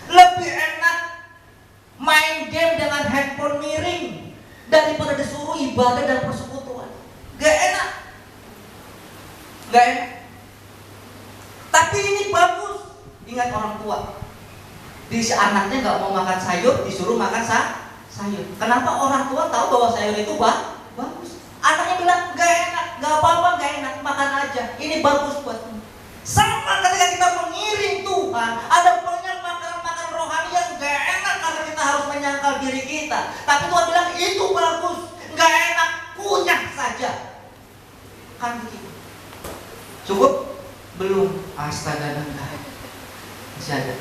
Lebih enak main game dengan handphone miring daripada disuruh ibadah dan persekutuan. Nggak enak. Nggak enak. Tapi ini bagus. Ingat orang tua. Di anaknya nggak mau makan sayur, disuruh makan sayur. Kenapa orang tua tahu bahwa sayur itu bagus? Anaknya bilang nggak enak, nggak apa-apa. ini bagus buatmu. Sama ketika kita mengiring Tuhan, ada banyak makanan-makanan rohani yang gak enak karena kita harus menyangkal diri kita. Tapi Tuhan bilang itu bagus, gak enak, kunyah saja. Kan begitu. Cukup? Belum. Astaga, enggak. Masih ada.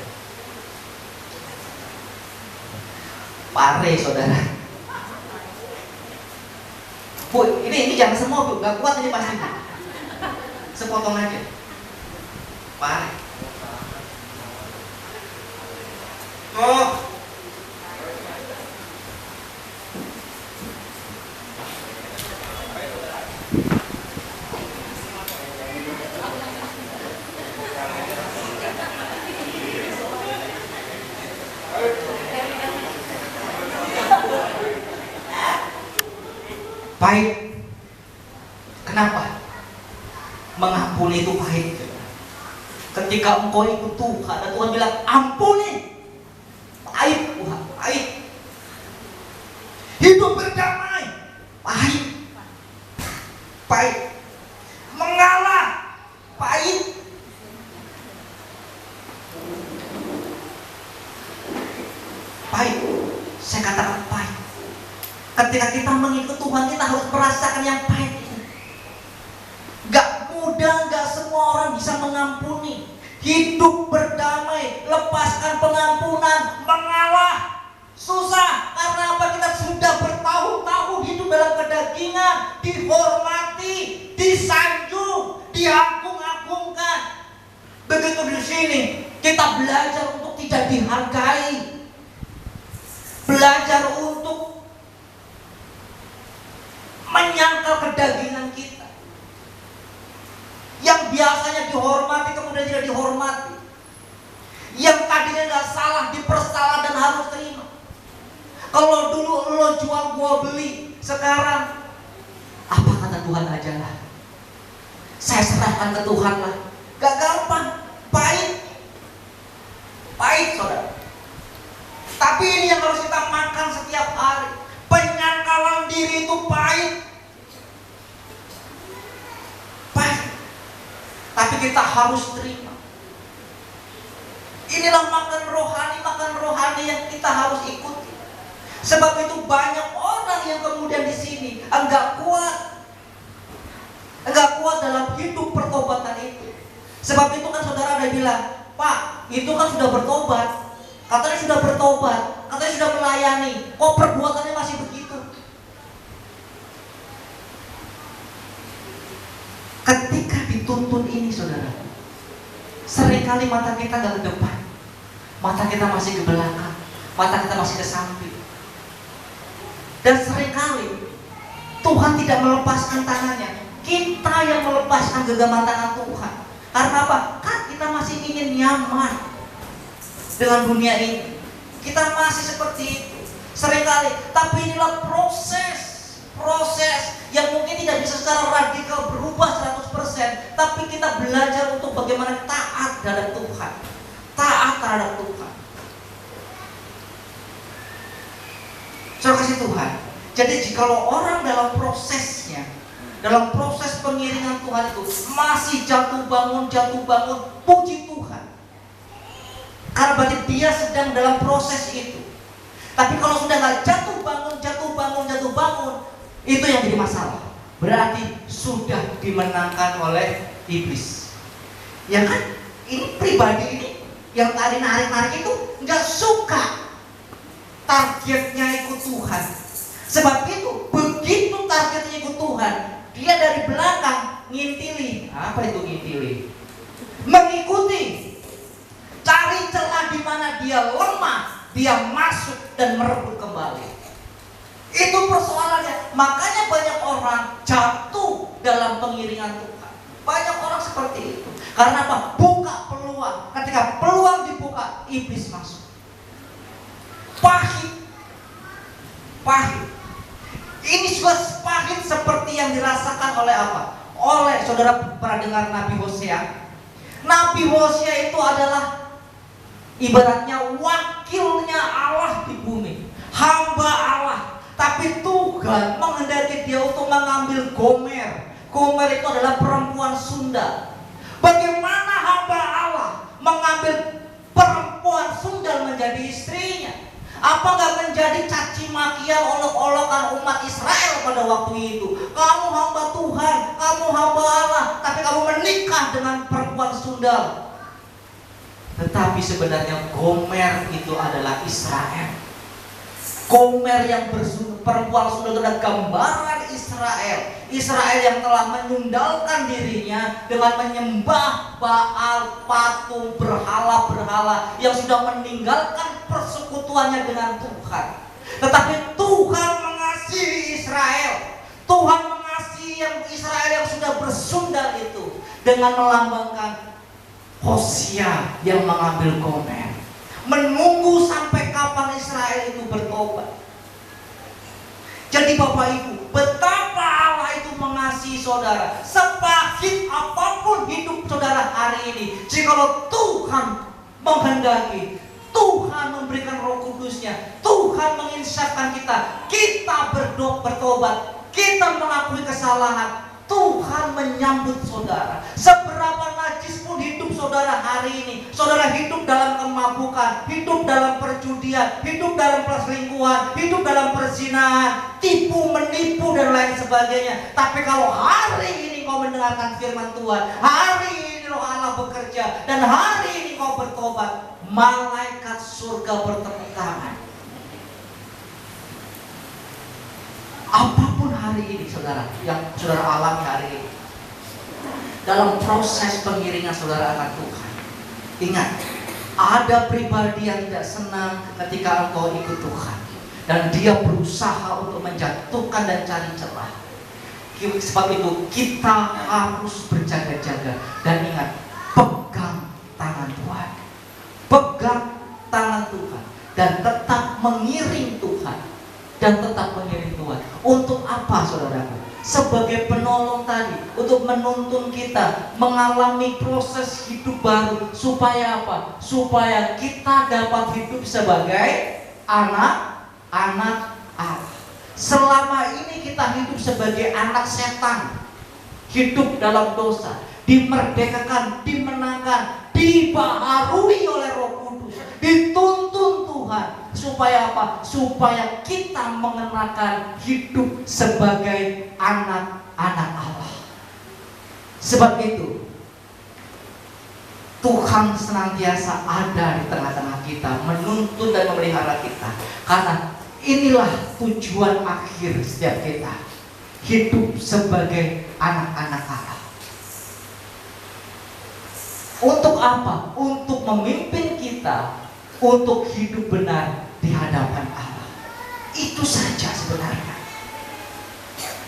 Pare, saudara. Bu, ini jangan semua, Bu. Gak kuat ini pasti, Bu. Sepotong aja. Pare. Oh. Pahit. Kenapa? Mengampuni itu pahit. Ketika engkau ikut Tuhan dan Tuhan bilang ampuni, pahit, Tuhan, pahit. Hidup berdamai, pahit, pahit. Mengalah, pahit. Pahit. Saya katakan pahit. Ketika kita mengikut Tuhan, kita harus merasakan yang pahit itu. Gak mudah, gak semua orang bisa mengampuni. Hidup berdamai, lepaskan pengampunan, mengalah. Susah, karena apa? Kita sudah bertahun-tahun hidup dalam kedagingan, dihormati, disanjung, diagung-agungkan. Begitu di sini, kita belajar untuk tidak dihargai. Belajar untuk menyangkal kedagingan kita. Yang biasanya dihormati kemudian tidak dihormati. Yang tadinya gak salah dipersalah dan harus terima. Kalau dulu lo jual gua beli, sekarang apa kata Tuhan aja lah. Saya serahkan ke Tuhan lah. Gak gampang, pahit. Pahit, saudara. Tapi ini yang harus kita makan setiap hari. Penyangkalan diri itu pahit. Pahit. Tapi kita harus terima. Inilah makan rohani yang kita harus ikuti. Sebab itu banyak orang yang kemudian di sini enggak kuat dalam hidup pertobatan itu. Sebab itu kan saudara ada bilang, Pak, itu kan sudah bertobat. Katanya sudah bertobat, katanya sudah melayani. Kok perbuatannya masih begitu? Ketika dituntun ini, saudara, seringkali mata kita gak ke depan, mata kita masih ke belakang, mata kita masih ke samping. Dan seringkali Tuhan tidak melepaskan tangannya. Kita yang melepaskan genggaman tangan Tuhan. Karena apa? Kan kita masih ingin nyaman dengan dunia ini. Kita masih seperti itu seringkali. Tapi inilah proses yang mungkin tidak bisa secara radikal berubah 100%. Tapi kita belajar untuk bagaimana taat terhadap Tuhan. Taat terhadap Tuhan. Saudara kasih Tuhan. Jadi jikalau orang dalam prosesnya, dalam proses pengiringan Tuhan itu masih jatuh bangun, puji Tuhan. Karena berarti dia sedang dalam proses itu. Tapi kalau sudah nggak jatuh bangun, itu yang jadi masalah. Berarti sudah dimenangkan oleh iblis. Ya kan? Ini pribadi ini yang tadi narik itu nggak suka targetnya ikut Tuhan. Sebab itu begitu targetnya ikut Tuhan, dia dari belakang ngintili. Apa itu ngintili? Mengikuti. Cari celah di mana dia lemah, dia masuk dan merebut kembali. Itu persoalannya. Makanya banyak orang jatuh dalam pengiringan Tuhan. Banyak orang seperti itu. Karena apa? Buka peluang. Ketika peluang dibuka, iblis masuk. Pahit. Ini juga pahit seperti yang dirasakan oleh apa? Oleh saudara pernah dengar Nabi Hosea? Nabi Hosea itu adalah ibaratnya wakilnya Allah di bumi, hamba Allah. Tapi Tuhan menghendaki dia untuk mengambil Gomer. Gomer itu adalah perempuan sundal. Bagaimana hamba Allah mengambil perempuan sundal menjadi istrinya? Apakah menjadi caci makian olok-olokan umat Israel pada waktu itu? Kamu hamba Tuhan, kamu hamba Allah, tapi kamu menikah dengan perempuan sundal. Tetapi sebenarnya Gomer itu adalah Israel. Gomer yang perempuan sundal itu adalah gambaran Israel. Israel yang telah menyundalkan dirinya dengan menyembah Baal, patung, berhala-berhala, yang sudah meninggalkan persekutuannya dengan Tuhan. Tetapi Tuhan mengasihi Israel. Tuhan mengasihi yang Israel yang sudah bersundal itu dengan melambangkan Hosea yang mengambil Gomer. Menunggu sampai kapan Israel itu bertobat. Jadi Bapak Ibu, betapa Allah itu mengasihi saudara. Sepahit apapun hidup saudara hari ini, jikalau Tuhan menghendaki, Tuhan memberikan Roh Kudusnya, Tuhan menginsafkan kita bertobat, kita mengakui kesalahan, Tuhan menyambut saudara. Seberapa najis pun hidup saudara hari ini, saudara hidup dalam kemabukan, hidup dalam perjudian, hidup dalam perselingkuhan, hidup dalam perzinahan, tipu menipu dan lain sebagainya. Tapi kalau hari ini kau mendengarkan firman Tuhan, hari ini Roh Allah bekerja, dan hari ini kau bertobat, malaikat surga bertepuk tangan. Apapun hari ini saudara, yang saudara alami hari ini, dalam proses pengiringan saudara akan Tuhan, ingat, ada pribadi yang tidak senang ketika engkau ikut Tuhan, dan dia berusaha untuk menjatuhkan dan cari celah. Sebab itu kita harus berjaga-jaga dan ingat, pegang tangan Tuhan, pegang tangan Tuhan, dan tetap mengiring Tuhan, dan tetap mengiring Tuhan. Untuk apa saudaraku? Sebagai penolong tadi, untuk menuntun kita mengalami proses hidup baru. Supaya apa? Supaya kita dapat hidup sebagai anak-anak Allah. Selama ini kita hidup sebagai anak setan, hidup dalam dosa, dimerdekakan, dimenangkan, dibaharui oleh Roh Kudus, dituntun Tuhan. Supaya apa? Supaya kita mengenakan hidup sebagai anak-anak Allah. Sebab itu Tuhan senantiasa ada di tengah-tengah kita, menuntun dan memelihara kita. Karena inilah tujuan akhir setiap kita, hidup sebagai anak-anak Allah. Untuk apa? Untuk memimpin kita untuk hidup benar di hadapan Allah. Itu saja sebenarnya.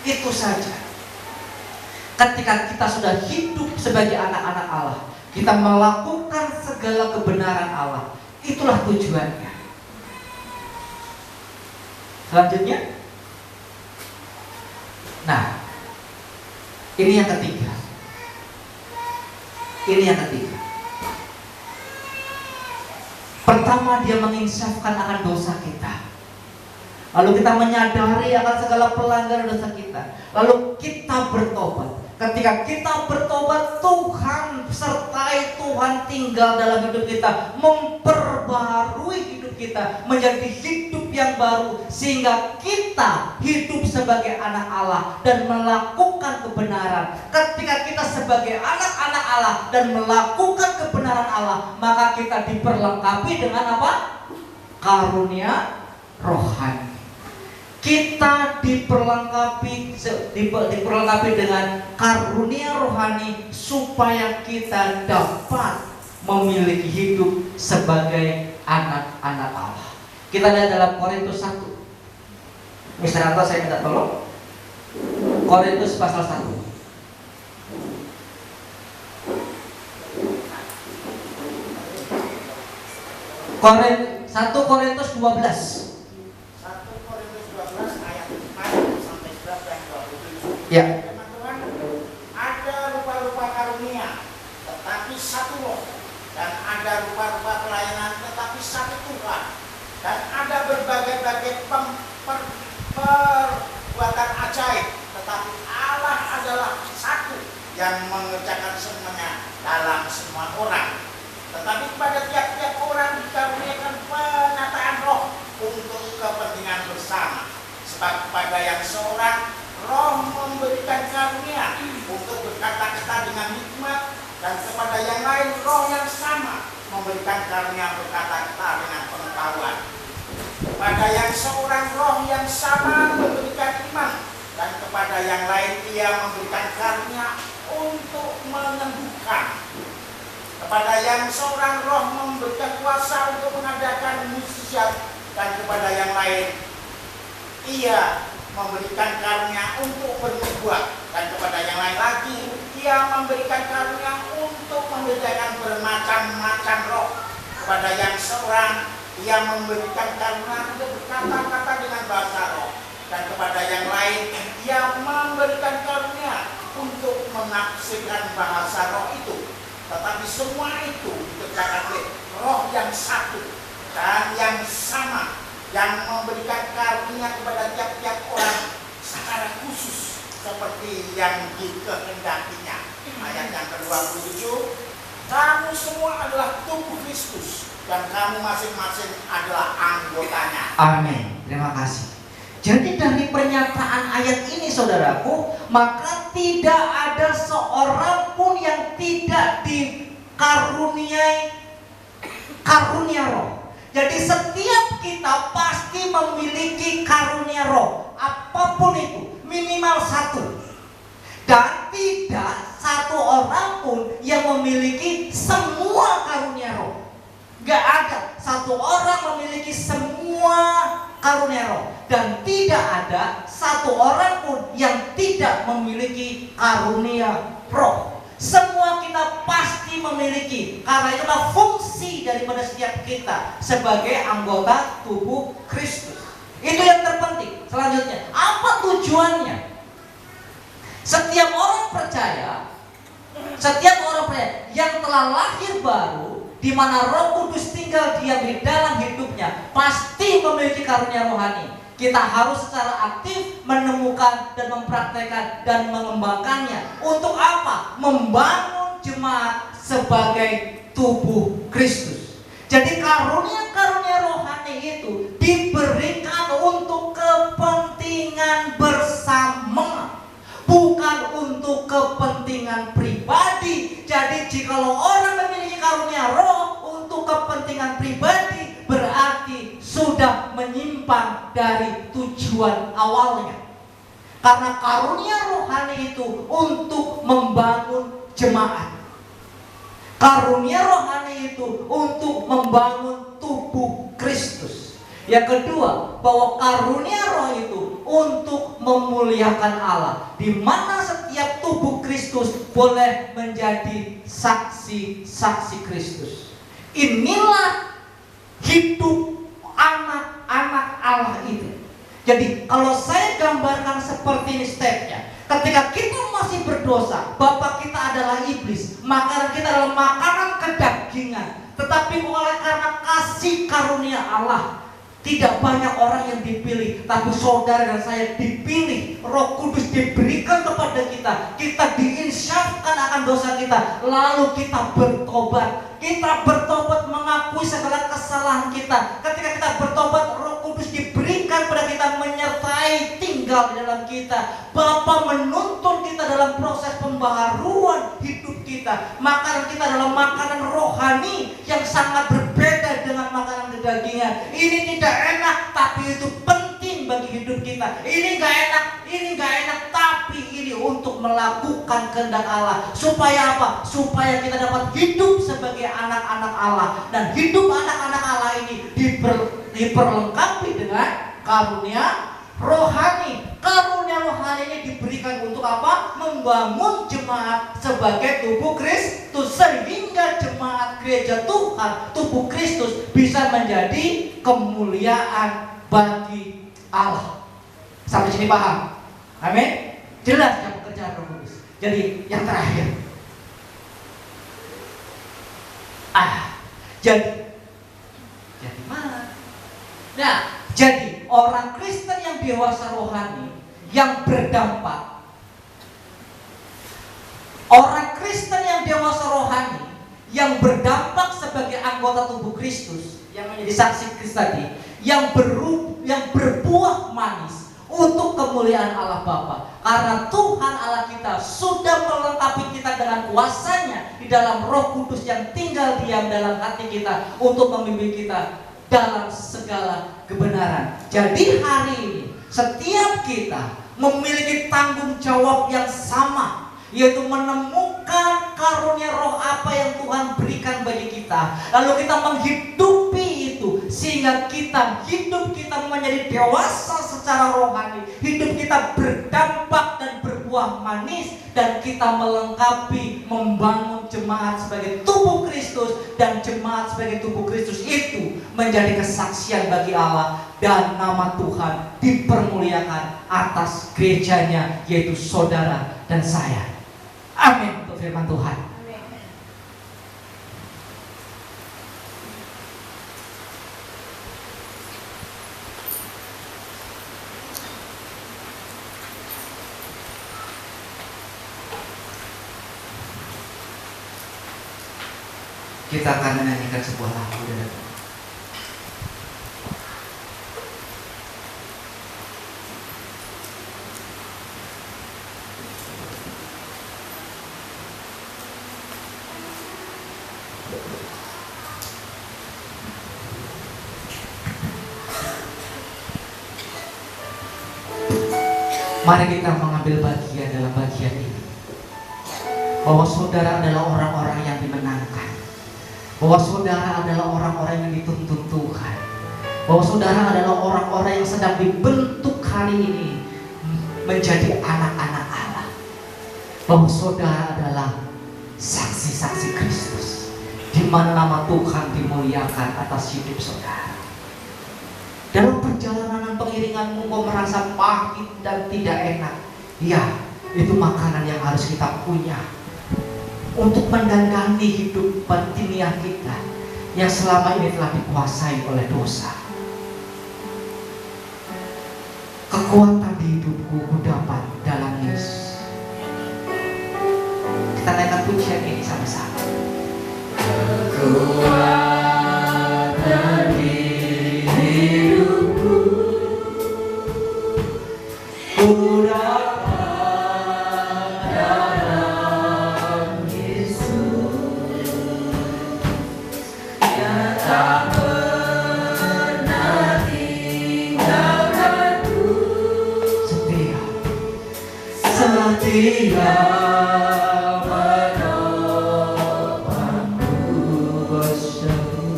Itu saja. Ketika kita sudah hidup sebagai anak-anak Allah, kita melakukan segala kebenaran Allah. Itulah tujuannya. Selanjutnya, nah, ini yang ketiga. Ini yang ketiga. Pertama, dia menginsafkan akan dosa kita. Lalu kita menyadari akan segala pelanggaran dosa kita. Lalu kita bertobat. Ketika kita bertobat, Tuhan sertai, Tuhan tinggal dalam hidup kita, memperbaharui hidup kita menjadi hidup yang baru, sehingga kita hidup sebagai anak Allah dan melakukan kebenaran. Ketika kita sebagai anak-anak Allah dan melakukan kebenaran Allah, maka kita diperlengkapi dengan apa? Karunia rohani. Kita diperlengkapi dengan karunia rohani supaya kita dapat memiliki hidup sebagai anak-anak Allah. Kita lihat dalam Korintus 1. Mr. Anto, saya minta tolong. Korintus pasal 1. Satu Korintus 12. Ya. Teman-teman, ada rupa-rupa karunia, tetapi satu roh, dan ada rupa-rupa pelayanan, tetapi satu Tuhan, dan ada berbagai-bagai perbuatan ajaib, tetapi Allah adalah yang mengerjakan semuanya dalam semua orang. Tetapi kepada tiap-tiap orang dikaruniakan penataan roh untuk kepentingan bersama. Sebab kepada yang seorang roh memberikan karunia untuk berkata-kata dengan hikmat, dan kepada yang lain roh yang sama memberikan karunia berkata-kata dengan pengetahuan. Kepada yang seorang roh yang sama memberikan iman, dan kepada yang lain ia memberikan karunia untuk menyembuhkan. Kepada yang seorang roh memberikan kuasa untuk mengadakan mukjizat, dan kepada yang lain ia memberikan karunia untuk bernubuat, dan kepada yang lain lagi ia memberikan karunia untuk membedakan bermacam-macam roh. Kepada yang seorang ia memberikan karunia untuk berkata-kata dengan bahasa roh, dan kepada yang lain ia memberikan karunia untuk menafsirkan bahasa roh itu. Tetapi semua itu dikerjakan oleh roh yang satu dan yang sama, yang memberikan karunia kepada tiap-tiap orang secara khusus seperti yang dikehendakinya. Ayat yang ke-27, kamu semua adalah tubuh Kristus dan kamu masing-masing adalah anggotanya. Amin. Terima kasih. Jadi dari pernyataan ayat ini saudaraku, maka tidak ada seorang pun yang tidak dikaruniai karunia roh. Jadi setiap kita pasti memiliki karunia roh, apapun itu, minimal satu. Dan tidak satu orang pun yang memiliki semua karunia roh. Gak ada satu orang memiliki semua karunia roh, dan tidak ada satu orang pun yang tidak memiliki karunia roh. Semua kita pasti memiliki, karena itulah fungsi daripada setiap kita sebagai anggota tubuh Kristus. Itu yang terpenting. Selanjutnya, apa tujuannya? Setiap orang percaya yang telah lahir baru, di mana Roh Kudus tinggal diam di dalam hidupnya, pasti memiliki karunia rohani. Kita harus secara aktif menemukan dan mempraktekkan dan mengembangkannya. Untuk apa? Membangun jemaat sebagai tubuh Kristus. Jadi karunia-karunia rohani itu diberikan untuk kepentingan bersama, bukan untuk kepentingan pribadi. Jadi jikalau orang memiliki karunia roh untuk kepentingan pribadi, berarti sudah menyimpang dari tujuan awalnya. Karena karunia rohani itu untuk membangun jemaat. Karunia rohani itu untuk membangun tubuh Kristus. Yang kedua, bahwa karunia roh itu untuk memuliakan Allah, di mana setiap tubuh Kristus boleh menjadi saksi-saksi Kristus. Inilah hidup anak-anak Allah itu. Jadi kalau saya gambarkan seperti ini stepnya, ketika kita masih berdosa, bapak kita adalah iblis, makanan kita adalah makanan kedagingan. Tetapi oleh karena kasih karunia Allah, tidak banyak orang yang dipilih, tapi saudara dan saya dipilih. Roh Kudus diberikan kepada kita. Kita diinsyafkan akan dosa kita, lalu kita bertobat. Kita bertobat mengakui segala kesalahan kita. Ketika kita bertobat, Roh Kudus diberikan kepada kita, menyertai tinggal di dalam kita. Bapa menuntun kita dalam proses pembaharuan hidup kita. Makanan kita adalah makanan rohani yang sangat berbeda dengan makanan kedagingan. Ini tidak enak, tapi itu penting bagi hidup kita. Ini gak enak, tapi ini untuk melakukan kehendak Allah. Supaya apa? Supaya kita dapat hidup sebagai anak-anak Allah. Dan hidup anak-anak Allah ini diperlengkapi dengan karunia rohani. Karunia rohani ini diberikan untuk apa? Membangun jemaat sebagai tubuh Kristus, sehingga jemaat gereja Tuhan, tubuh Kristus, bisa menjadi kemuliaan bagi Allah. Sampai sini paham? Amin. Jelas ya pekerjaan Roh Kudus. Jadi yang terakhir, jadi mana? Nah, jadi orang Kristen yang dewasa rohani, yang berdampak, Orang Kristen yang dewasa rohani, yang berdampak sebagai anggota tubuh Kristus, yang menjadi saksi Kristus tadi, yang berbuah manis untuk kemuliaan Allah Bapa. Karena Tuhan Allah kita sudah melengkapi kita dengan kuasa-Nya di dalam Roh Kudus yang tinggal diam dalam hati kita untuk memimpin kita dalam segala kebenaran. Jadi hari ini setiap kita memiliki tanggung jawab yang sama, yaitu menemukan karunia roh apa yang Tuhan berikan bagi kita, lalu kita menghidupi itu sehingga hidup kita menjadi dewasa secara rohani, hidup kita berdampak dan berbuah manis, dan kita melengkapi membangun jemaat sebagai tubuh Kristus, dan jemaat sebagai tubuh Kristus itu menjadi kesaksian bagi Allah, dan nama Tuhan dipermuliakan atas gerejanya, yaitu saudara dan saya. Amin untuk firman Tuhan. Kita akan menyanyikan sebuah lagu dan mari kita mengambil bagian dalam bagian ini, bahwa saudara adalah orang-orang yang dimenangkan, bahwa saudara adalah orang-orang yang dituntun Tuhan, bahwa saudara adalah orang-orang yang sedang dibentuk hari ini menjadi anak-anak Allah, bahwa saudara adalah saksi-saksi Kristus, di mana nama Tuhan dimuliakan atas hidup saudara. Dalam perjalanan pengiringanmu kau merasa pahit dan tidak enak, ya, itu makanan yang harus kita punya untuk mendandani hidup batiniah kita yang selama ini telah dikuasai oleh dosa. Kekuatan di hidupku ku dapat dalam Yesus. Kita naikkan pujian ini sama-sama. Kekuatan di hidupku ku dapat dalam Yesus, yang tak pernah tinggalkanku, setia menopangku, berseru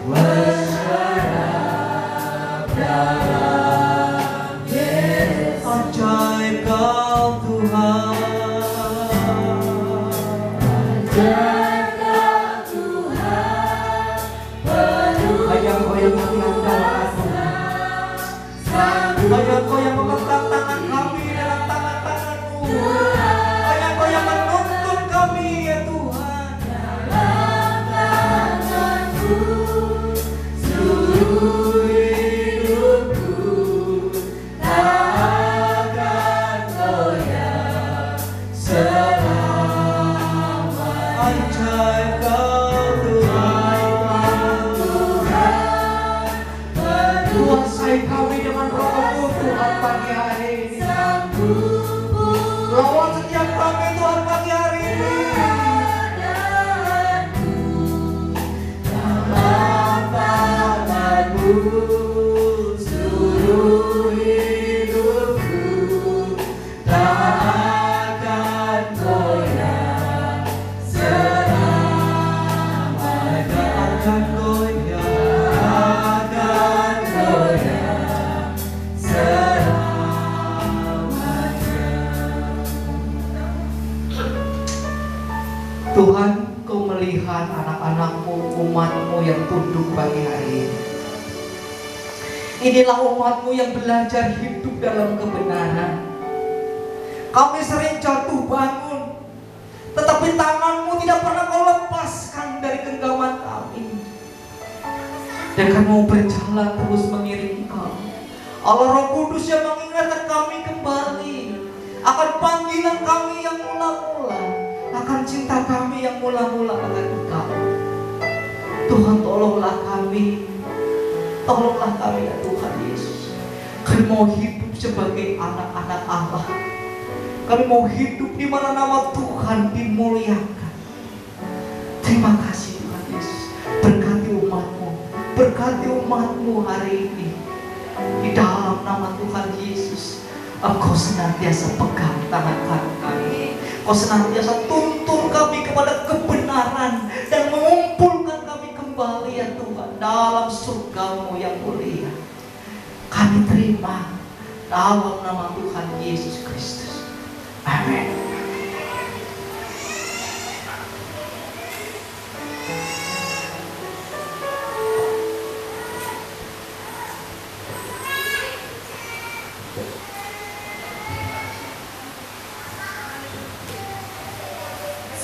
berharap dalam Yesus. Ajaib Kau Tuhan, ajaib Kau Tuhan, penuh Kau yang mengandalkan Hanya Kau yang memegang tangan kami dalam tangan-tangan-Mu, hanya Kau yang menuntun kami ya Tuhan. Dalam tangan-Mu seluruh hidupku tak akan goyah selama. Ajaib Kau Tuhan, kuasai kami dengan Roh-Mu Tuhan pagi hari ini. Lawan setiap kami Tuhan pagi hari ini. Dalam tangan-Mu seluruh hidupku tak akan goyah selama. Tak akan goyah, akan goyah selamanya. Tuhan, Kau melihat anak-anak-Mu, umat-Mu yang tunduk pagi hari ini. Inilah umat-Mu yang belajar hidup dalam kebenaran. Kami sering jatuh bangun, tetapi tangan-Mu tidak pernah Kau lepaskan dari genggaman kami. Dan kami mau berjalan terus mengiringi Kau. Allah Roh Kudus yang mengingatkan kami kembali akan panggilan kami yang mula-mula, akan cinta kami yang mula-mula akan Engkau. Tuhan, tolonglah kami ya Tuhan Yesus. Kami mau hidup sebagai anak-anak Allah. Kami mau hidup di mana nama Tuhan dimuliakan. Terima kasih Tuhan Yesus. Berkati umat-Mu, berkati umat-Mu hari ini. Di dalam nama Tuhan Yesus, Engkau senantiasa pegang tangan kami. Engkau senantiasa tuntun kami kepada kebenaran dan mengumpulkan kami kembali ya Tuhan dalam surga-Mu yang mulia. Kami terima dalam nama Tuhan Yesus Kristus. Amin.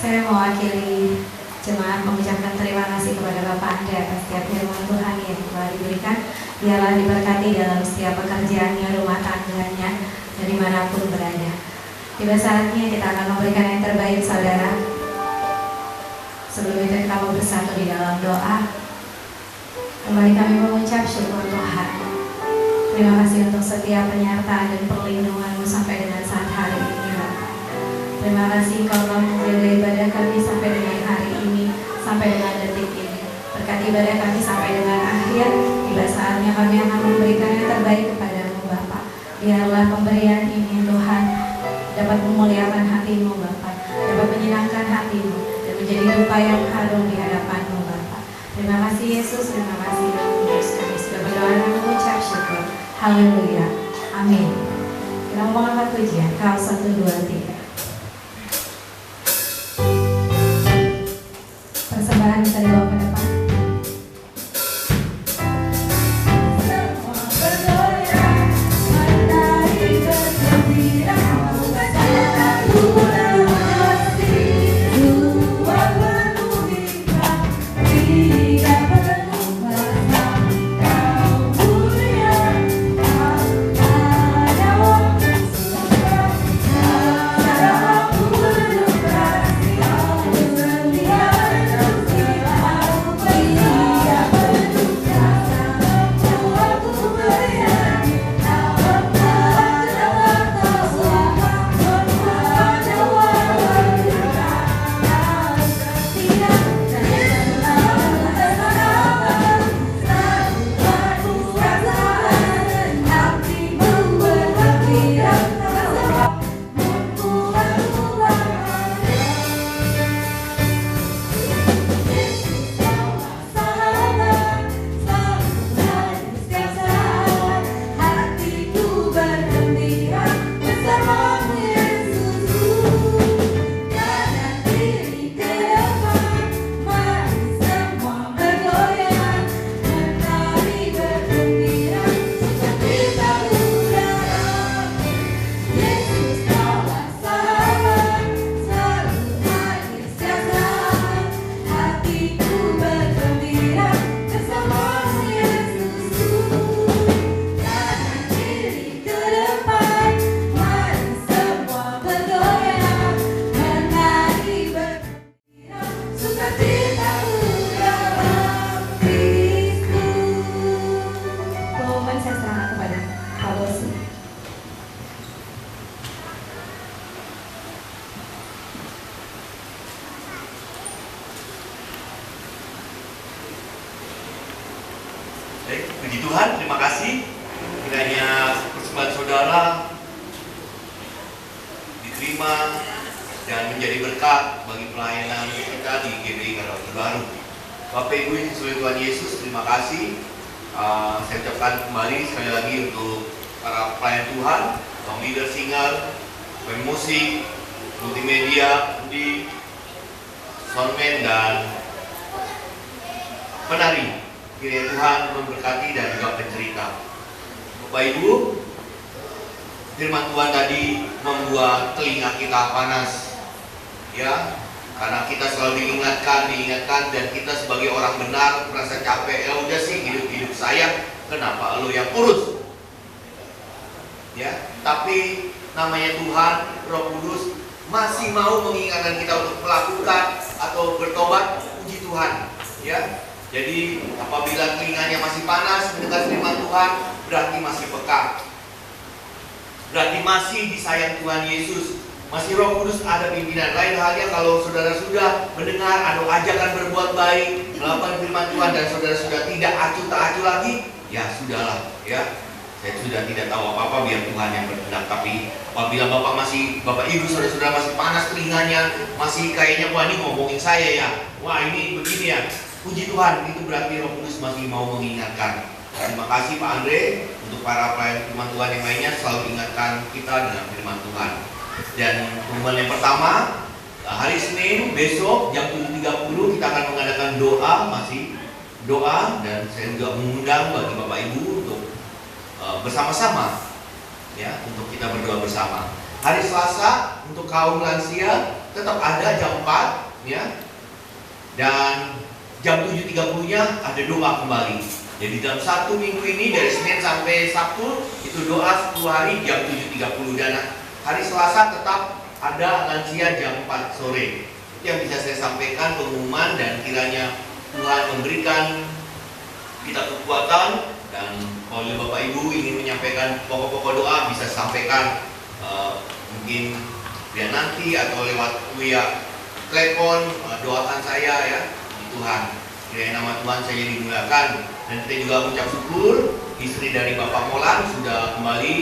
Saya mewakili jemaat mengucapkan terima kasih kepada Bapak Anda atas setiap firman Tuhan yang telah diberikan. Biarlah diberkati dalam setiap pekerjaannya, rumah tangganya, dan dimanapun berada. Tiba saatnya kita akan memberikan yang terbaik, saudara. Sebelum itu kita mau bersatu di dalam doa. Kembali kami mengucap syukur Tuhan. Terima kasih untuk setiap penyertaan dan perlindungan-Mu sampai dengan saat hari ini, Bapak. Terima kasih Engkau telah menjaga ibadah kami sampai dengan hari ini, sampai dengan detik ini. Berkati ibadah kami sampai dengan akhir. Tiba saatnya kami akan memberikan yang terbaik kepada-Mu, Bapak. Biarlah pemberian ini Tuhan dapat memuliakan hati-Mu, Bapak, dapat menyenangkan hati-Mu dan menjadi rupa yang harum di hadapan-Mu, Bapak. Terima kasih Yesus, terima kasih Roh Kudus. Kami sudah berdoa dan mengucap syukur. Haleluya. Amin. Kita mau mengangkat pujian. Kau 1, 2, 3. Persembahan bisa dibawa ke depan. Baik, puji Tuhan, terima kasih. Kiranya persembahan saudara diterima dan menjadi berkat bagi pelayanan kita di GBI Karawang Terbaru. Bapak Ibu yang sesuai Tuhan Yesus, terima kasih. Saya ucapkan kembali sekali lagi untuk para pelayan Tuhan, song leader, singer, pemain musik, multimedia, di soundman dan penari. Kiranya Tuhan memberkati dan juga pencerita. Bapak Ibu, firman Tuhan tadi membuat telinga kita panas, ya, karena kita selalu diingatkan dan kita sebagai orang benar merasa capek. Ya udah sih hidup saya, kenapa lo yang urus? ya. Tapi namanya Tuhan, Roh Kudus masih mau mengingatkan kita untuk melakukan atau bertobat. Puji Tuhan, ya. Jadi apabila telinganya masih panas mendengar firman Tuhan, berarti masih peka, berarti masih disayang Tuhan Yesus, masih Roh Kudus ada pimpinan. Lain halnya kalau saudara sudah mendengar ada ajakan berbuat baik, melakukan firman Tuhan, dan saudara sudah tidak acuh tak acuh lagi, ya sudahlah, ya. Saya sudah tidak tahu apa-apa, biar Tuhan yang bertindak. Tapi apabila Bapak Ibu saudara-saudara masih panas telinganya, masih kayaknya wah ini ngomongin saya ya, wah ini begini ya, puji Tuhan, itu berarti Roh Kudus masih mau mengingatkan. Terima kasih Pak Andre untuk para pelayan firman Tuhan yang lainnya selalu ingatkan kita dengan firman Tuhan. Dan pengumuman yang pertama, hari Senin besok jam 7.30 kita akan mengadakan doa, masih doa, dan saya juga mengundang bagi Bapak Ibu untuk bersama-sama, ya, untuk kita berdoa bersama. Hari Selasa untuk kaum lansia tetap ada jam 4, ya, dan jam 7.30-nya ada doa kembali. Jadi dalam satu minggu ini dari Senin sampai Sabtu itu doa 10 hari jam 7.30, dan hari Selasa tetap ada lansia jam 4 sore. Itu yang bisa saya sampaikan pengumuman, dan kiranya Tuhan memberikan kita kekuatan. Dan kalau Bapak Ibu ingin menyampaikan pokok-pokok doa, bisa sampaikan mungkin via nanti atau lewat via telepon, doakan saya ya di Tuhan. Kiranya nama Tuhan saja dimuliakan. Dan kita juga mengucap syukur istri dari Bapak Molan sudah kembali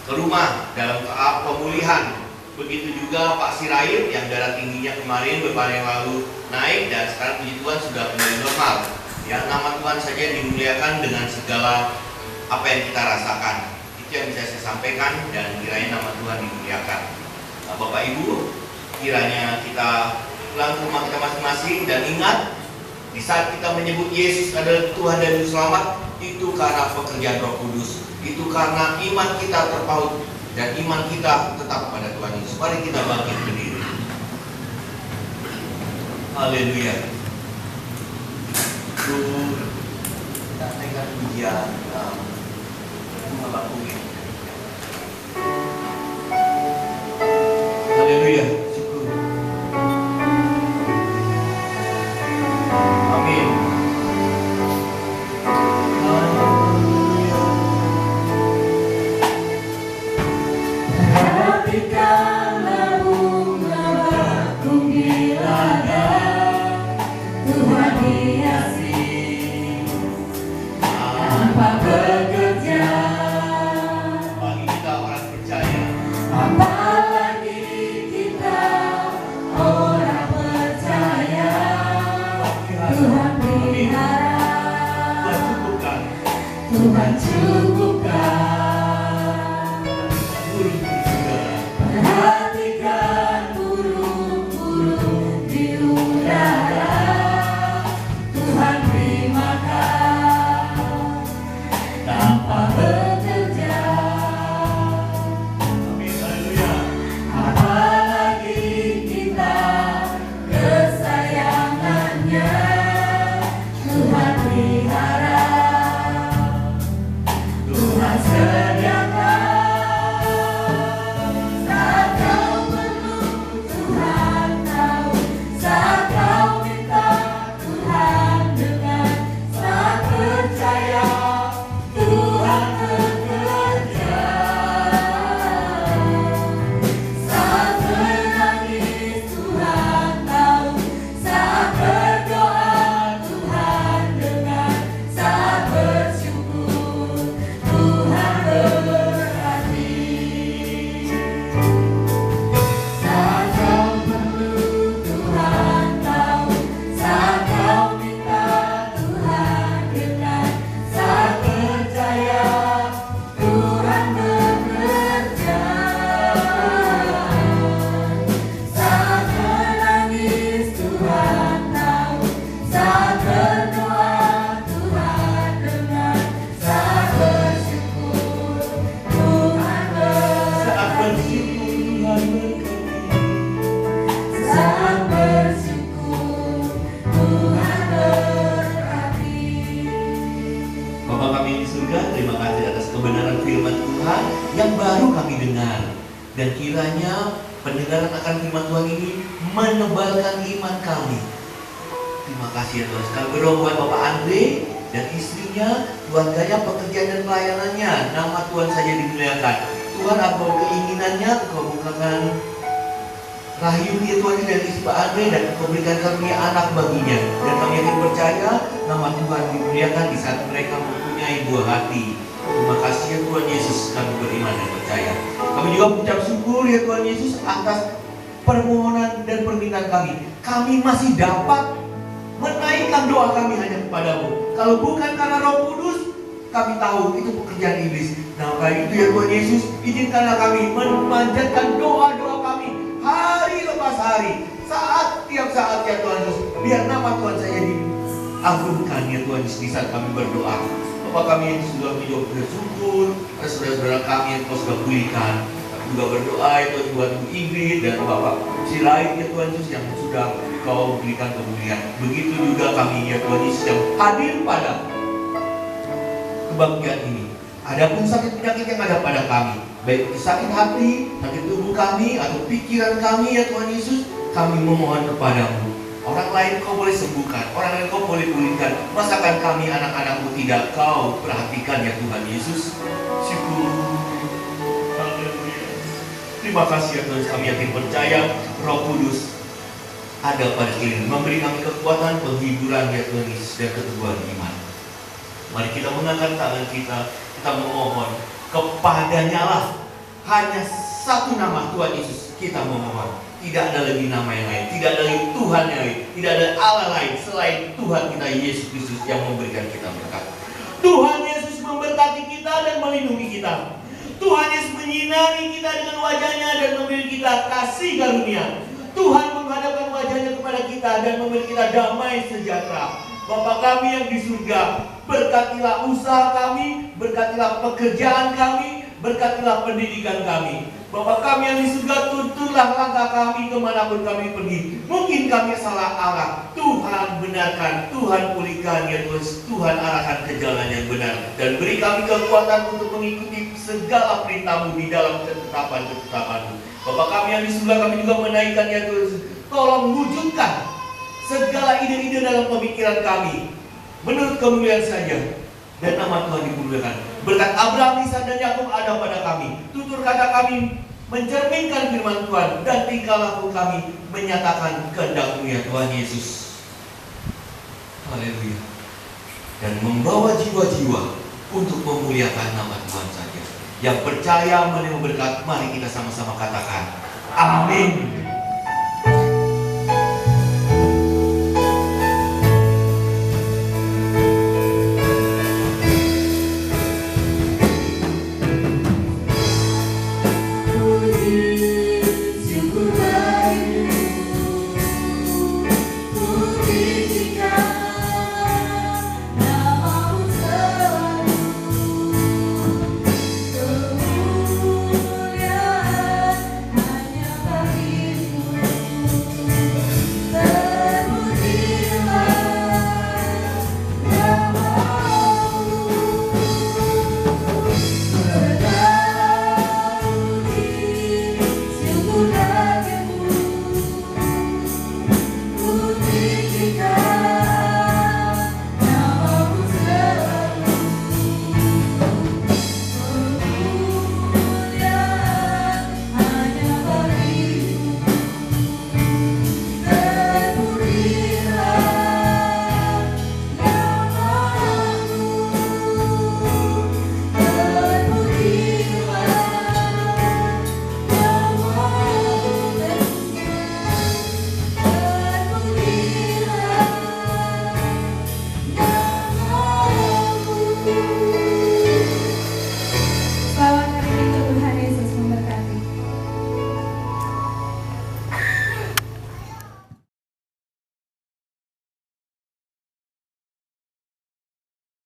ke rumah dalam tahap pemulihan. Begitu juga Pak Sirait yang darah tingginya kemarin beberapa yang lalu naik, dan sekarang puji Tuhan sudah kembali normal. Ya, nama Tuhan saja dimuliakan dengan segala apa yang kita rasakan. Itu yang bisa saya sampaikan, dan kiranya nama Tuhan dimuliakan. Nah, Bapak Ibu, kiranya kita pulang ke rumah kita masing-masing, dan ingat, di saat kita menyebut Yesus adalah Tuhan dan Juru Selamat, itu karena pekerjaan Roh Kudus, itu karena iman kita terpaut, dan iman kita tetap pada Tuhan Yesus. Mari kita bangkit berdiri. Haleluya. Kita naikkan pujian haleluya, syukur. Amin. Perhatikanlah bunga bakung di ladang, Tuhan hiasi tanpa bekerja. Bagi kita orang percaya, Apalagi kita orang percaya, Tuhan pelihara, Tuhan cukupkan. Tuhan cukupkan. Perhatikan burung-burung di udara, Tuhan beri makan tanpa bekerja. Amin, haleluya. Apalagi kita kesayangannya, Tuhan pelihara, Tuhan sediakan. Saat kau perlu, Tuhan tahu. Saat kau minta, Tuhan dengar. Saat percaya, Tuhan bekerja. Saat menangis, Tuhan tahu. Saat berdoa, Tuhan dengar. Saat bersyukur, Tuhan berhati. Saat kau perlu, Tuhan tahu. Saat kau minta, Tuhan dengar. Saat percaya, Tuhan bekerja. Saat menangis, Tuhan tahu. Saat berdoa, Tuhan dengar. Saat bersyukur, Tuhan Saat berhati. bersyukur, Tuhan berkati. Saat bersyukur, Tuhan berhati. Bapa kami di surga, terima kasih atas kebenaran firman Tuhan. yang baru kami dengar. Dan kiranya pendengaran akan firman Tuhan ini menebalkan iman kami. Terima kasih ya Tuhan. Sekarang berdoa buat Bapak Andre dan istrinya, keluarganya, pekerjaan dan pelayanannya. Nama Tuhan saja dimuliakan. Tuhan, apa keinginannya Engkau bukakan rahim ya Tuhan dari istri Pak Andre, dan Engkau berikan karunia anak baginya. Dan kami yakin percaya nama Tuhan dimuliakan di saat mereka mempunyai buah hati. Terima kasih ya Tuhan Yesus, kami beriman dan percaya. Kami juga mengucap syukur ya Tuhan Yesus atas permohonan dan permintaan kami. Kami masih dapat menaikkan doa kami hanya kepadamu. Kalau bukan karena Roh Kudus, kami tahu itu pekerjaan iblis. Nah, karena itu ya Tuhan Yesus, izinkanlah kami memanjatkan doa-doa kami hari lepas hari, tiap saat ya Tuhan Yesus. Biar nama Tuhan saja diagungkan ya Tuhan Yesus di saat kami berdoa. Bapak kami yang sudah menjawab bersyukur, ada saudara-saudara kami yang Kau sudah pulihkan. Kami juga berdoa ya Tuhan buat Ibu Ingrid dan Bapak si lain ya Tuhan Yesus yang sudah Kau berikan kemuliaan. Begitu juga kami ya Tuhan Yesus yang hadir pada kebaktian ini. Adapun sakit penyakit yang ada pada kami, baik itu sakit hati, sakit tubuh kami, atau pikiran kami ya Tuhan Yesus, kami memohon kepadamu. Orang lain Kau boleh sembuhkan, orang lain Kau boleh pulihkan. Masakan kami anak-anakmu tidak Kau perhatikan ya Tuhan Yesus? Syukur. Haleluya. Terima kasih ya Tuhan, kami yakin percaya Roh Kudus ada pada kami, memberi kami kekuatan, penghiburan ya Tuhan Yesus, dan keteguhan iman. Mari kita mengangkat tangan kita memohon kepadanya lah. Hanya satu nama Tuhan Yesus kita memohon. Tidak ada lagi nama yang lain, tidak ada lagi Tuhan yang lain, tidak ada Allah lain selain Tuhan kita Yesus Kristus yang memberikan kita berkat. Tuhan Yesus memberkati kita dan melindungi kita. Tuhan Yesus menyinari kita dengan wajahnya dan memberi kita kasih karunia. Tuhan menghadapkan wajahnya kepada kita dan memberi kita damai sejahtera. Bapa kami yang di surga, berkatilah usaha kami, berkatilah pekerjaan kami, berkatilah pendidikan kami. Bapa kami yang di surga, tuntunlah langkah kami kemanapun kami pergi. Mungkin kami salah arah, Tuhan benarkan, Tuhan pulihkan ya Tuhan. Tuhan arahkan ke jalan yang benar, dan beri kami kekuatan untuk mengikuti segala perintah-Mu di dalam ketetapan-ketetapan-Mu. Bapa kami yang di surga, kami juga menaikkan ya Tuhan. Tolong wujudkan segala ide-ide dalam pemikiran kami menurut kemuliaan saja, dan nama Tuhan dimuliakan. Berkat Abraham, Ishak dan Yakub ada pada kami. Tutur kata kami mencerminkan firman Tuhan, dan tingkah laku kami menyatakan kehendak-Mu ya Tuhan Yesus. Haleluya. Dan membawa jiwa-jiwa untuk memuliakan nama Tuhan saja. Yang percaya menerima berkat, mari kita sama-sama katakan amin.